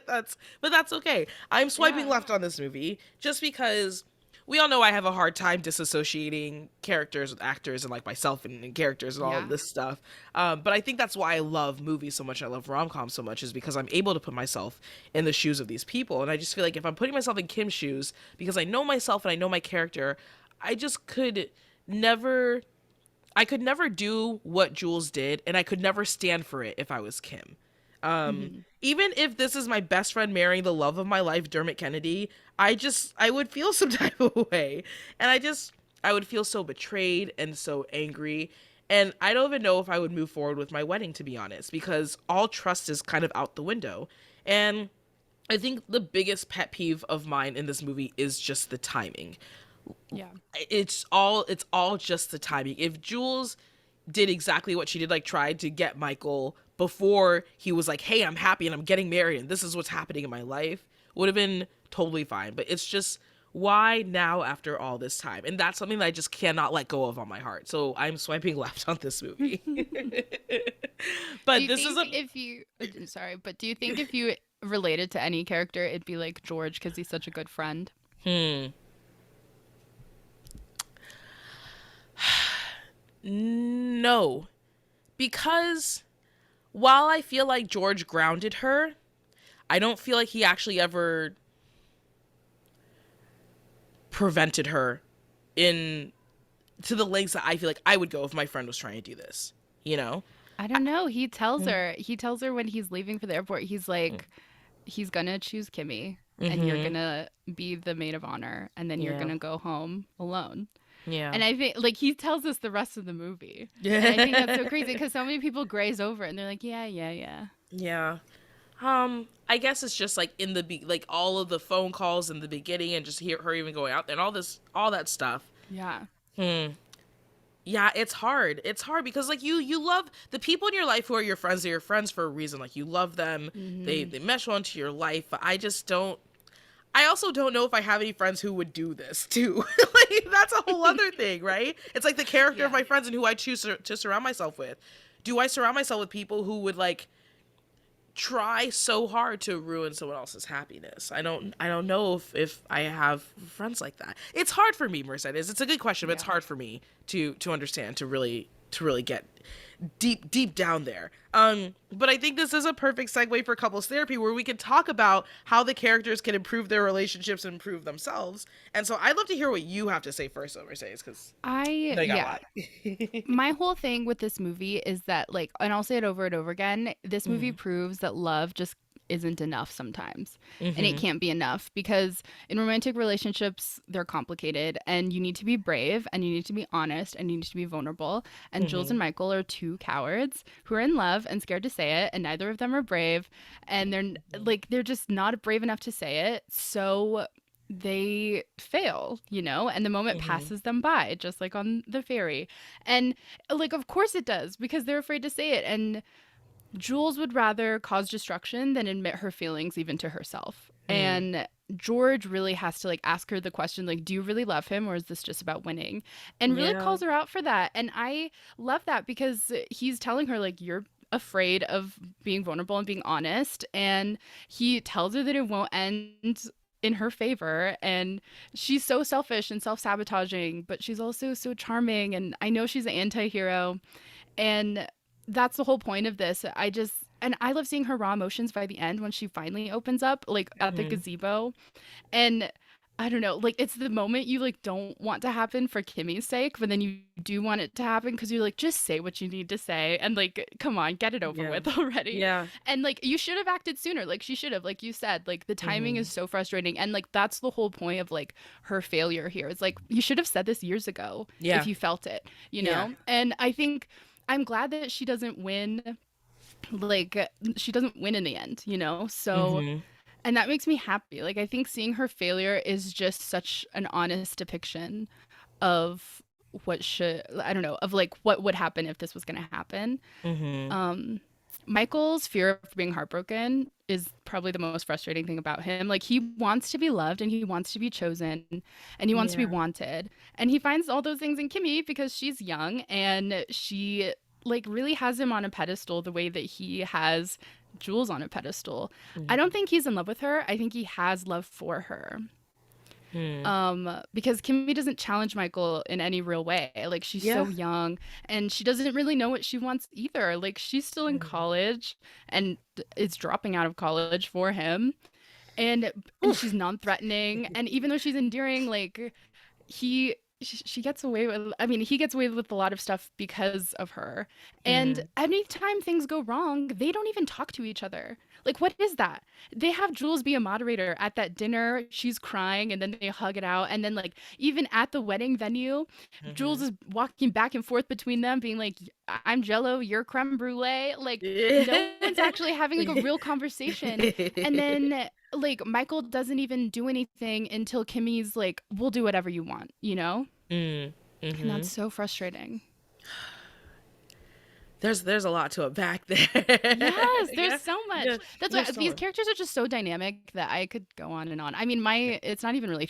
Speaker 1: But that's okay. I'm swiping
Speaker 2: Yeah.
Speaker 1: left on this movie just because we all know I have a hard time disassociating characters with actors and like myself and characters and all of
Speaker 2: Yeah.
Speaker 1: this stuff. But I think that's why I love movies so much. I love rom-com so much is because I'm able to put myself in the shoes of these people. And I just feel like if I'm putting myself in Kim's shoes, because I know myself and I know my character, I just could never, I could never do what Jules did, and I could never stand for it if I was Kim.
Speaker 2: Hmm.
Speaker 1: Even if this is my best friend marrying the love of my life, Dermot Kennedy, I would feel some type of way. And I would feel so betrayed and so angry. And I don't even know if I would move forward with my wedding, to be honest, because all trust is kind of out the window. And I think the biggest pet peeve of mine in this movie is just the timing.
Speaker 2: Yeah.
Speaker 1: It's all just the timing. If Jules did exactly what she did, like tried to get Michael before he was like, hey, I'm happy and I'm getting married and this is what's happening in my life, would have been totally fine. But it's just, why now after all this time? And that's something that I just cannot let go of on my heart. So I'm swiping left on this movie.
Speaker 2: Do
Speaker 1: But
Speaker 2: you
Speaker 1: this is
Speaker 2: think
Speaker 1: a
Speaker 2: if you, sorry, but do you think if you related to any character, it'd be like George because he's such a good friend?
Speaker 1: hmm. No, because while I feel like George grounded her, I don't feel like he actually ever prevented her in to the lengths that I feel like I would go if my friend was trying to do this. You know?
Speaker 2: I don't know.
Speaker 1: Mm,
Speaker 2: He tells her when he's leaving for the airport, he's
Speaker 1: mm,
Speaker 2: like, he's gonna choose Kimmy and you're
Speaker 1: mm-hmm.
Speaker 2: gonna be the maid of honor and then you're
Speaker 1: Yeah.
Speaker 2: gonna go home alone.
Speaker 1: Yeah.
Speaker 2: And I think like he tells us the rest of the movie. And I think that's
Speaker 1: Yeah.
Speaker 2: so crazy because so many people graze over it and they're like, yeah, yeah, yeah.
Speaker 1: Yeah. I guess it's just like in the like all of the phone calls in the beginning and just hear her even going out there and all that stuff.
Speaker 2: Yeah.
Speaker 1: Hmm. Yeah, it's hard. It's hard because like you love the people in your life who are your friends. They're your friends for a reason. Like you love them.
Speaker 2: Hmm.
Speaker 1: They mesh well into your life. But I just don't. I also don't know if I have any friends who would do this too. Like that's a whole other thing, right? It's like the character of
Speaker 2: Yeah.
Speaker 1: my friends and who I choose to surround myself with. Do I surround myself with people who would like try so hard to ruin someone else's happiness? I don't know if I have friends like that. It's hard for me, Mercedes. It's a good question, but it's
Speaker 2: Yeah.
Speaker 1: hard for me to understand, to really get deep down there. But I think this is a perfect segue for couples therapy where we can talk about how the characters can improve their relationships and improve themselves. And so I'd love to hear what you have to say first, though, Mercedes, because I know you got a
Speaker 2: Yeah.
Speaker 1: lot.
Speaker 2: My whole thing with this movie is that like, and I'll say it over and over again, this movie
Speaker 1: Mm-hmm.
Speaker 2: proves that love just isn't enough sometimes. And it
Speaker 1: Mm-hmm.
Speaker 2: can't be enough because in romantic relationships, they're complicated and you need to be brave and you need to be honest and you need to be vulnerable. And Jules
Speaker 1: Mm-hmm.
Speaker 2: and Michael are two cowards who are in love and scared to say it, and neither of them are brave. And they're just not brave enough to say it. So they fail, and the moment
Speaker 1: Mm-hmm.
Speaker 2: passes them by, just like on the ferry. And like, of course it does, because they're afraid to say it. And Jules would rather cause destruction than admit her feelings even to herself.
Speaker 1: Mm-hmm.
Speaker 2: And George really has to like ask her the question like, do you really love him or is this just about winning? And really
Speaker 1: Yeah.
Speaker 2: calls her out for that. And I love that because he's telling her like, you're afraid of being vulnerable and being honest, and he tells her that it won't end in her favor. And she's so selfish and self-sabotaging, but she's also so charming, and I know she's an anti-hero. And that's the whole point of this. And I love seeing her raw emotions by the end when she finally opens up, like at the
Speaker 1: Mm-hmm.
Speaker 2: gazebo. And I don't know, like it's the moment you like don't want to happen for Kimmy's sake, but then you do want it to happen because you're like, just say what you need to say and like, come on, get it over
Speaker 1: Yeah.
Speaker 2: with already.
Speaker 1: Yeah.
Speaker 2: And like, you should have acted sooner. Like, she should have, like you said, like the timing
Speaker 1: Mm-hmm.
Speaker 2: is so frustrating. And like, that's the whole point of like her failure here. It's like, you should have said this years ago if
Speaker 1: Yeah.
Speaker 2: you felt it,
Speaker 1: Yeah.
Speaker 2: And I think I'm glad that she doesn't win, like she doesn't win in the end, so,
Speaker 1: Mm-hmm.
Speaker 2: and that makes me happy. Like, I think seeing her failure is just such an honest depiction of what should, I don't know, of like what would happen if this was going to happen.
Speaker 1: Mm-hmm.
Speaker 2: um Michael's fear of being heartbroken is probably the most frustrating thing about him. Like, he wants to be loved and he wants to be chosen and he wants to be
Speaker 1: Yeah.
Speaker 2: wanted. And he finds all those things in Kimmy because she's young and she like really has him on a pedestal the way that he has Jules on a pedestal. I
Speaker 1: Mm-hmm.
Speaker 2: don't think he's in love with her. I think he has love for her.
Speaker 1: Hmm.
Speaker 2: Because Kimmy doesn't challenge Michael in any real way. Like, she's so
Speaker 1: Yeah.
Speaker 2: young and she doesn't really know what she wants either. Like, she's still in
Speaker 1: Mhm.
Speaker 2: college and is dropping out of college for him. And she's
Speaker 1: Oof.
Speaker 2: non-threatening, and even though she's endearing, like, she gets away with, I mean, he gets away with a lot of stuff because of her. And
Speaker 1: Hmm.
Speaker 2: anytime things go wrong, they don't even talk to each other. Like, what is that? They have Jules be a moderator at that dinner. She's crying and then they hug it out. And then, like, even at the wedding venue, Jules
Speaker 1: Hmm.
Speaker 2: is walking back and forth between them, being like, I'm Jello, you're creme brulee. Like, no one's actually having like a real conversation. And then like Michael doesn't even do anything until Kimmy's like, "We'll do whatever you want," you know?
Speaker 1: Mm.
Speaker 2: And that's
Speaker 1: Hmm.
Speaker 2: so frustrating.
Speaker 1: There's a lot to unpack there.
Speaker 2: Yes, there's
Speaker 1: Yeah.
Speaker 2: so much.
Speaker 1: Yeah.
Speaker 2: That's why
Speaker 1: There's so
Speaker 2: these
Speaker 1: much.
Speaker 2: characters are just so dynamic that I could go on and on. I mean, it's not even really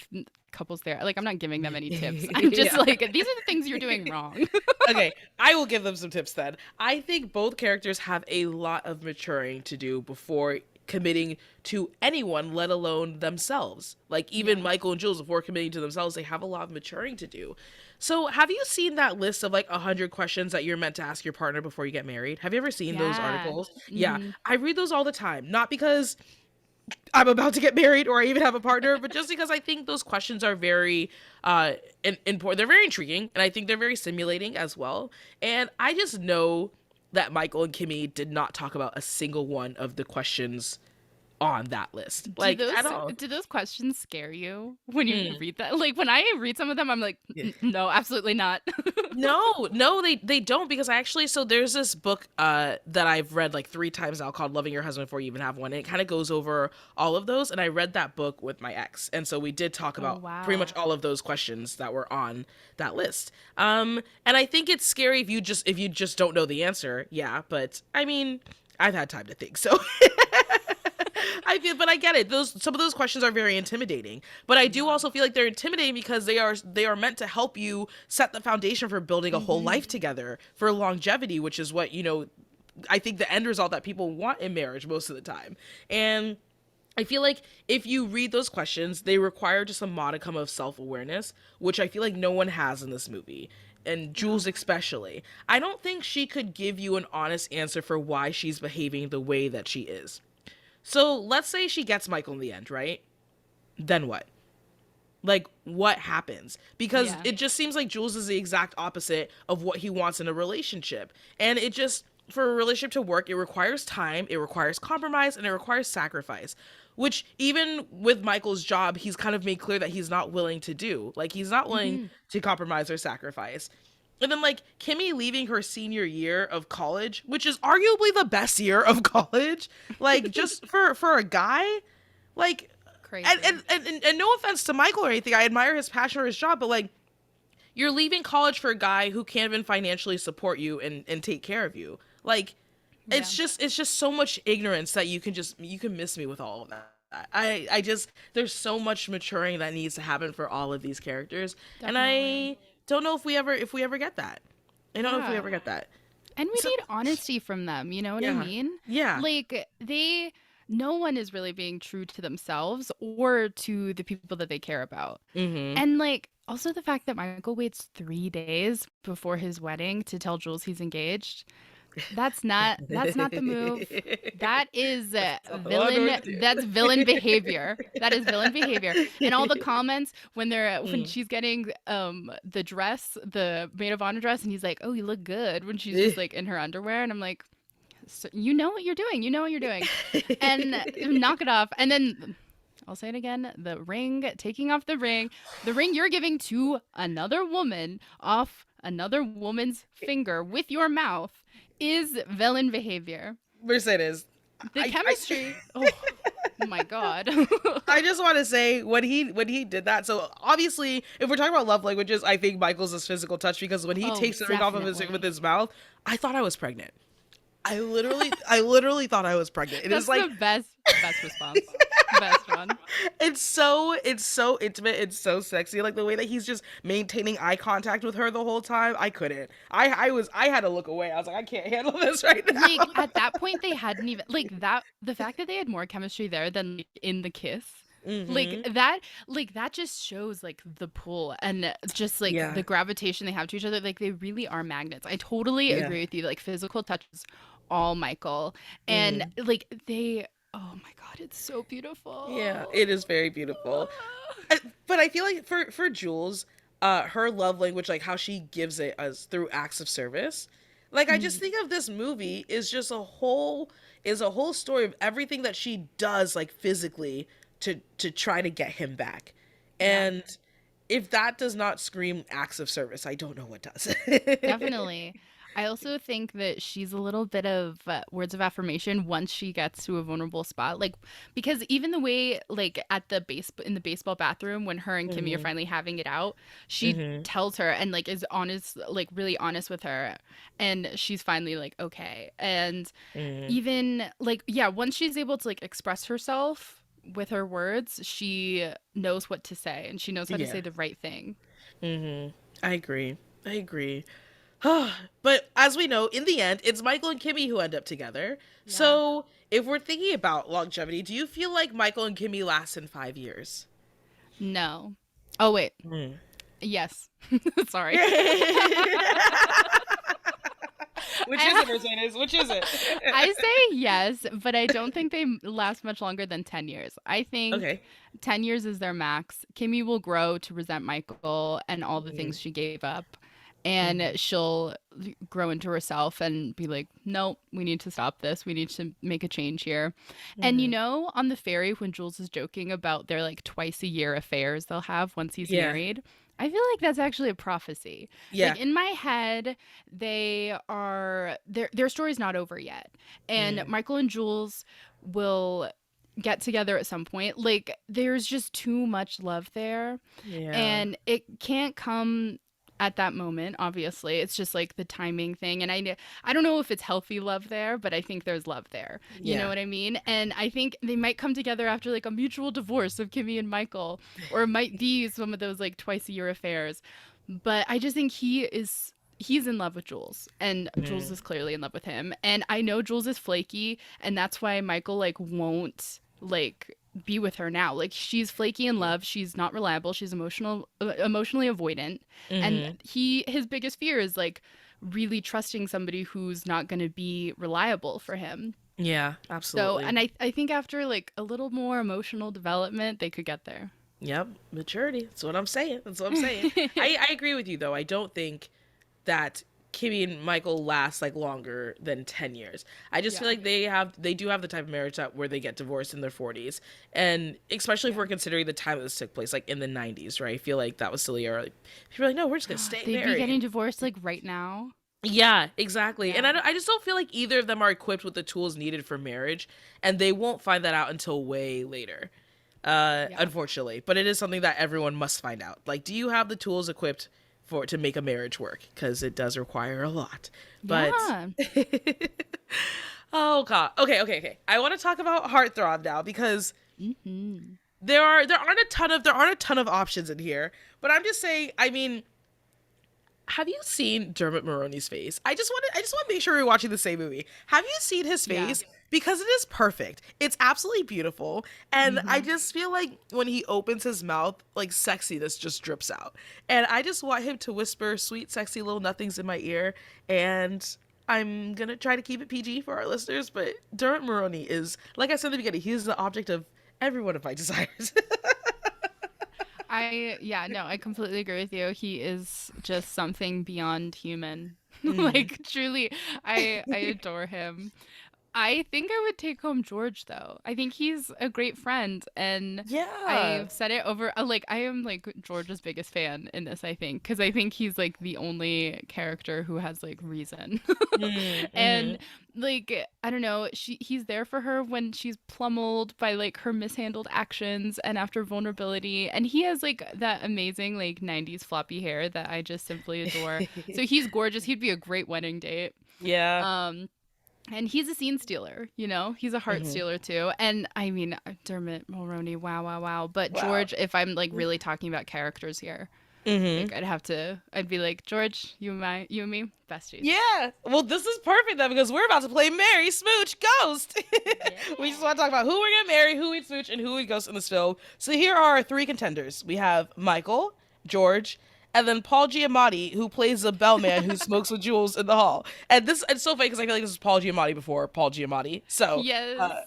Speaker 2: couples there. Like, I'm not giving them any tips. I'm just
Speaker 1: Yeah.
Speaker 2: like, these are the things you're doing wrong.
Speaker 1: Okay, I will give them some tips then. I think both characters have a lot of maturing to do before committing to anyone, let alone themselves. Like even
Speaker 2: Yeah.
Speaker 1: Michael and Jules, before committing to themselves, they have a lot of maturing to do. So, have you seen that list of like 100 questions that you're meant to ask your partner before you get married? Have you ever seen those
Speaker 2: Yeah.
Speaker 1: articles? Yeah,
Speaker 2: Mhm.
Speaker 1: I read those all the time. Not because I'm about to get married or I even have a partner, but just because I think those questions are very important. They're very intriguing and I think they're very stimulating as well. And I just know that Michael and Kimmy did not talk about a single one of the questions on that list.
Speaker 2: Do
Speaker 1: Like at
Speaker 2: those
Speaker 1: all.
Speaker 2: do those questions scare you when you
Speaker 1: Mm.
Speaker 2: read that? Like when I read some of them, I'm like, No, absolutely not."
Speaker 1: No, no, they don't because I actually so there's this book that I've read like 3 times now called Loving Your Husband Before You Even Have One. And it kind of goes over all of those and I read that book with my ex. And so we did talk
Speaker 2: Oh
Speaker 1: about pretty
Speaker 2: wow.
Speaker 1: much all of those questions that were on that list. And I think it's scary if you just don't know the answer. Yeah, but I mean, I've had time to think. So I feel, but I get it. Those some of those questions are very intimidating, but I do
Speaker 2: Yeah.
Speaker 1: also feel like they're intimidating because they are meant to help you set the foundation for building a whole
Speaker 2: Mhm.
Speaker 1: life together for longevity, which is what I think the end result that people want in marriage most of the time. And I feel like if you read those questions, they require just a modicum of self awareness, which I feel like no one has in this movie. And
Speaker 2: Yeah.
Speaker 1: Jules, especially. I don't think she could give you an honest answer for why she's behaving the way that she is. So let's say she gets Michael in the end, right? Then what? Like, what happens? Because
Speaker 2: Yeah.
Speaker 1: it just seems like Jules is the exact opposite of what he wants in a relationship. And it just, for a relationship to work, it requires time, it requires compromise, and it requires sacrifice. Which, even with Michael's job, he's kind of made clear that he's not willing to do. Like, he's not willing
Speaker 2: Mhm.
Speaker 1: to compromise or sacrifice. And then, like, Kimmy leaving her senior year of college, which is arguably the best year of college, like, just for a guy, like,
Speaker 2: Crazy.
Speaker 1: and no offense to Michael or anything, I admire his passion for his job, but like you're leaving college for a guy who can't even financially support you and take care of you. Like
Speaker 2: Yeah.
Speaker 1: it's just so much ignorance that you can miss me with all of that. I just there's so much maturing that needs to happen for all of these characters, and
Speaker 2: Definitely.
Speaker 1: I don't know if we ever get that. I don't know if we
Speaker 2: Yeah.
Speaker 1: ever get that.
Speaker 2: And we
Speaker 1: So
Speaker 2: need honesty from them, you know what I
Speaker 1: yeah,
Speaker 2: mean?
Speaker 1: yeah.
Speaker 2: Like no one is really being true to themselves or to the people that they care about.
Speaker 1: Mm-hmm.
Speaker 2: And like also the fact that Michael waits 3 days before his wedding to tell Jules he's engaged. That's not the move. That is villain. That's villain behavior. That is villain behavior. And all the comments when when
Speaker 1: Mm.
Speaker 2: she's getting the dress, the maid of honor dress, and he's like, "Oh, you look good," when she's just like in her underwear, and I'm like, so, "You know what you're doing. You know what you're doing," and knock it off. And then I'll say it again: the ring, taking off the ring you're giving to another woman off another woman's finger with your mouth is villain behavior.
Speaker 1: Mercedes.
Speaker 2: The
Speaker 1: I
Speaker 2: chemistry. Oh my god.
Speaker 1: I just want to say when he did that. So obviously, if we're talking about love languages, I think Michael's is physical touch because when he
Speaker 2: Oh,
Speaker 1: takes the ring off of his with
Speaker 2: definitely.
Speaker 1: his mouth, I thought I was pregnant. I literally thought I was pregnant. It is
Speaker 2: That's
Speaker 1: like
Speaker 2: the best response. Best one.
Speaker 1: it's so intimate. It's so sexy. Like the way that he's just maintaining eye contact with her the whole time. I couldn't. I had to look away. I was like, I can't handle this right now.
Speaker 2: Like at that point they hadn't even like that the fact that they had more chemistry there than like, in the kiss. Like
Speaker 1: Mm-hmm.
Speaker 2: that just shows like the pull and just like
Speaker 1: Yeah.
Speaker 2: the gravitation they have to each other. Like they really are magnets. I totally
Speaker 1: Yeah.
Speaker 2: agree with you. Like physical touches all Michael. And
Speaker 1: Mm.
Speaker 2: like they oh my god, it's so
Speaker 1: Yeah,
Speaker 2: beautiful.
Speaker 1: it is very beautiful. But I feel like for Jules, her love language, like how she gives it us through acts of service. Like I just
Speaker 2: Mhm.
Speaker 1: think of this movie is a whole story of everything that she does like physically to try to get him back.
Speaker 2: Yeah.
Speaker 1: And if that does not scream acts of service, I don't know what does.
Speaker 2: Definitely. I also think that she's a little bit of words of affirmation once she gets to a vulnerable spot. Like, because even the way, like, at the base in the baseball bathroom when her and Kimmy are
Speaker 1: Mhm.
Speaker 2: finally having it out, she
Speaker 1: Mhm.
Speaker 2: tells her and like is honest, like really honest with her, and she's finally like okay. And
Speaker 1: Mhm.
Speaker 2: even like yeah, once she's able to like express herself with her words, she knows what to say and she knows how to
Speaker 1: Yeah.
Speaker 2: say the right thing.
Speaker 1: Mhm. I agree. I agree. But as we know, in the end, it's Michael and Kimmy who end up together.
Speaker 2: Yeah.
Speaker 1: So, if we're thinking about longevity, do you feel like Michael and Kimmy last in 5 years?
Speaker 2: No. Oh wait.
Speaker 1: Mm.
Speaker 2: Yes. Sorry.
Speaker 1: Which is it,
Speaker 2: I,
Speaker 1: Mercedes? Which is it?
Speaker 2: I say yes, but I don't think they last much longer than 10 years. I think
Speaker 1: Okay.
Speaker 2: 10 years is their max. Kimmy will grow to resent Michael and all the
Speaker 1: Mm.
Speaker 2: things she gave up. And
Speaker 1: Mhm.
Speaker 2: she'll grow into herself and be like, no, we need to stop this. We need to make a change here. And you
Speaker 1: Mhm.
Speaker 2: know, on the ferry, when Jules is joking about their like twice a year affairs they'll have once he's
Speaker 1: Yeah.
Speaker 2: married, I feel like that's actually a prophecy. Like
Speaker 1: Yeah.
Speaker 2: in my head, their story's not over yet. And
Speaker 1: Mm.
Speaker 2: Michael and Jules will get together at some point. Like there's just too much love there
Speaker 1: Yeah.
Speaker 2: and it can't come at that moment obviously. It's just like the timing thing and I don't know if it's healthy love there, but I think there's love there. You know
Speaker 1: Yeah.
Speaker 2: what I mean? And I think they might come together after like a mutual divorce of Kimmy and Michael or it might be some of those like twice a year affairs. But I just think he's in love with Jules and Jules
Speaker 1: Mm.
Speaker 2: is clearly in love with him. And I know Jules is flaky and that's why Michael like won't like be with her now. Like she's flaky in love, she's not reliable, she's emotionally avoidant. And
Speaker 1: Mhm.
Speaker 2: his biggest fear is like really trusting somebody who's not going to be reliable for him.
Speaker 1: Yeah,
Speaker 2: So,
Speaker 1: absolutely.
Speaker 2: and I think after like a little more emotional development, they could get there.
Speaker 1: Yep, maturity. That's what I'm saying. That's what I'm saying. I agree with you though. I don't think that Kimmy and Michael last like longer than 10 years. I just feel
Speaker 2: Yeah.
Speaker 1: like they do have the type of marriage that where they get divorced in their 40s. And especially if
Speaker 2: Yeah.
Speaker 1: we're considering the time that this took place, like in the 90s, right? I feel like that was still the era. Like, people are like, no, we're just gonna stay
Speaker 2: They'd be
Speaker 1: married.
Speaker 2: getting divorced like right now.
Speaker 1: Yeah, exactly. And
Speaker 2: Yeah.
Speaker 1: I just don't feel like either of them are equipped with the tools needed for marriage, and they won't find that out until way later.
Speaker 2: Yeah.
Speaker 1: Unfortunately, but it is something that everyone must find out. Like, do you have the tools equipped for to make a marriage work? Because it does require a lot. But
Speaker 2: Yeah.
Speaker 1: oh god, okay. I want to talk about Heartthrob now because
Speaker 2: Mhm.
Speaker 1: there aren't a ton of options in here. But I'm just saying, I mean, have you seen Dermot Mulroney's face? I just want to make sure we're watching the same movie. Have you seen his
Speaker 2: Yeah.
Speaker 1: face? Because it is perfect. It's absolutely beautiful. And I
Speaker 2: Mhm.
Speaker 1: just feel like when he opens his mouth, like sexiness just drips out. And I just want him to whisper sweet, sexy little nothings in my ear. And I'm gonna try to keep it PG for our listeners, but Dermot Mulroney is, like I said in the beginning, he's the object of every one of my desires.
Speaker 2: Yeah, no, I completely agree with you. He is just something beyond human.
Speaker 1: Mm.
Speaker 2: Like truly, I adore him. I think I would take home George though. I think he's a great friend and
Speaker 1: Yeah.
Speaker 2: I've said it over like I am like George's biggest fan in this I think because I think he's like the only character who has like reason. And
Speaker 1: Mm-hmm.
Speaker 2: like I don't know, he's there for her when she's pummeled by like her mishandled actions and after vulnerability and he has like that amazing like 90s floppy hair that I just simply adore. So he's gorgeous. He'd be a great wedding date.
Speaker 1: Yeah.
Speaker 2: Um and he's a scene stealer, you know? He's a heart
Speaker 1: Hmm.
Speaker 2: stealer too. And I mean, Dermot Mulroney, wow, wow, wow. But
Speaker 1: Wow.
Speaker 2: George, if I'm like really talking about characters here.
Speaker 1: Mm-hmm.
Speaker 2: Like I'd be like, George, you and me, besties.
Speaker 1: Yeah. Well, this is perfect then because we're about to play Marry, Smooch, Ghost.
Speaker 2: Yeah.
Speaker 1: We just want to talk about who we're gonna marry, who we'd smooch, and who we'd ghost in this film. So here are our three contenders. We have Michael, George, and then Paul Giamatti, who plays the bellman who smokes with Jules in the hall. And this it's so funny because I feel like this is Paul Giamatti before Paul Giamatti. So,
Speaker 2: Yes.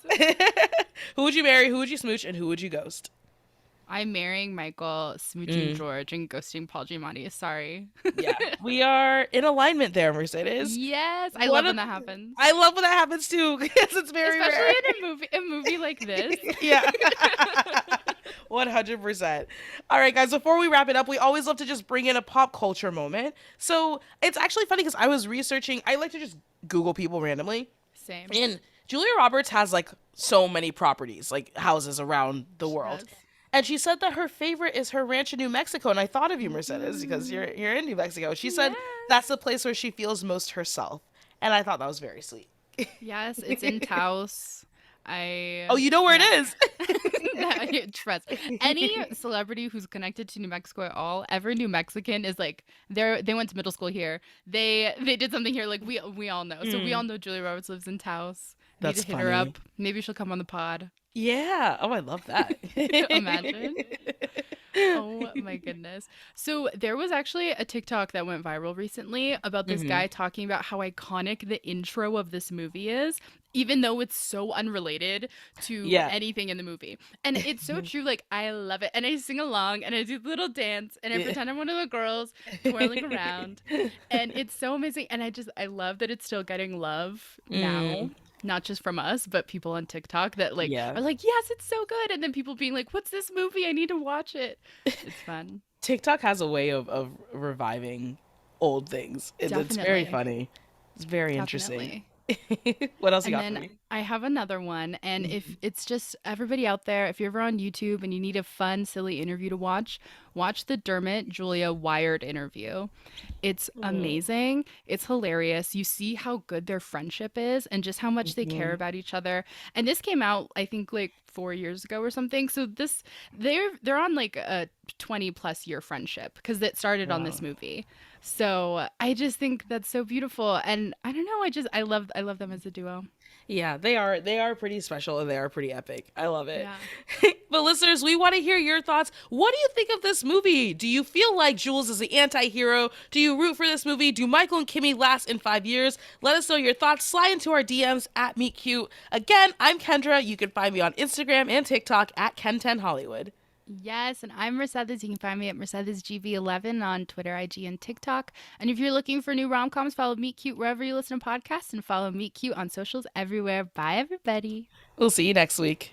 Speaker 1: who would you marry? Who would you smooch? And who would you ghost?
Speaker 2: I'm marrying Michael, smooching
Speaker 1: Mm,
Speaker 2: George, and ghosting Paul Giamatti. Sorry.
Speaker 1: yeah, we are in alignment there, Mercedes.
Speaker 2: Yes, I
Speaker 1: What
Speaker 2: love
Speaker 1: a,
Speaker 2: when that happens.
Speaker 1: I love when that happens too because it's very
Speaker 2: Especially
Speaker 1: rare.
Speaker 2: in a movie like this.
Speaker 1: Yeah. 100%. All right, guys, before we wrap it up, we always love to just bring in a pop culture moment. So it's actually funny because I was researching, I like to just Google people randomly.
Speaker 2: Same.
Speaker 1: And Julia Roberts has like so many properties, like houses around the
Speaker 2: She
Speaker 1: world.
Speaker 2: does.
Speaker 1: And she said that her favorite is her ranch in New Mexico. And I thought of you, Mercedes, because
Speaker 2: Mm,
Speaker 1: you're in New Mexico. She said that's
Speaker 2: yes.
Speaker 1: the place where she feels most herself. And I thought that was very sweet.
Speaker 2: Yes, it's in Taos.
Speaker 1: Oh, you know where it
Speaker 2: Yeah.
Speaker 1: is?
Speaker 2: Trust any celebrity who's connected to New Mexico at all. Every New Mexican is like they went to middle school here. They did something here. Like we all know. So we all
Speaker 1: Mm,
Speaker 2: know Julia Roberts lives in Taos. Need to
Speaker 1: that's
Speaker 2: hit her
Speaker 1: funny.
Speaker 2: up. Maybe she'll come on the pod.
Speaker 1: Yeah. Oh, I love that.
Speaker 2: Imagine. Oh my goodness. So there was actually a TikTok that went viral recently about this
Speaker 1: Hmm.
Speaker 2: guy talking about how iconic the intro of this movie is, even though it's so unrelated to
Speaker 1: Yeah.
Speaker 2: anything in the movie. And it's so true. Like, I love it. And I sing along and I do the little dance and I
Speaker 1: Yeah.
Speaker 2: pretend I'm one of the girls twirling around. And it's so amazing. And I love that it's still getting love now.
Speaker 1: Mm,
Speaker 2: Not just from us, but people on TikTok that like
Speaker 1: yeah.
Speaker 2: are like, yes, it's so good. And then people being like, what's this movie? I need to watch it. It's fun.
Speaker 1: TikTok has a way of reviving old things. It's very
Speaker 2: Definitely.
Speaker 1: funny. It's very interesting.
Speaker 2: Definitely.
Speaker 1: What else you
Speaker 2: And
Speaker 1: got for
Speaker 2: then
Speaker 1: me?
Speaker 2: I have another one. And
Speaker 1: Mhm.
Speaker 2: if it's just everybody out there, if you're ever on YouTube and you need a fun, silly interview to watch, watch the Dermot Julia Wired interview. It's
Speaker 1: Oh.
Speaker 2: amazing. It's hilarious. You see how good their friendship is and just how much they care
Speaker 1: Mhm.
Speaker 2: about each other. And this came out, I think, like 4 years ago or something. So they're on like a 20 plus year friendship because it started on this
Speaker 1: Wow.
Speaker 2: movie. So I just think that's so beautiful. And I don't know, I love them as a duo.
Speaker 1: Yeah, they are pretty special and they are pretty epic. I love it.
Speaker 2: Yeah.
Speaker 1: But listeners, we want to hear your thoughts. What do you think of this movie? Do you feel like Jules is the anti-hero? Do you root for this movie? Do Michael and Kimmy last in 5 years? Let us know your thoughts. Slide into our DMs at Meet Cute. Again, I'm Kendra. You can find me on Instagram and TikTok at Ken10Hollywood.
Speaker 2: Yes, and I'm Mercedes. You can find me at MercedesGV11 on Twitter, IG, and TikTok. And if you're looking for new rom-coms, follow Meet Cute wherever you listen to podcasts and follow Meet Cute on socials everywhere. Bye, everybody.
Speaker 1: We'll see you next week.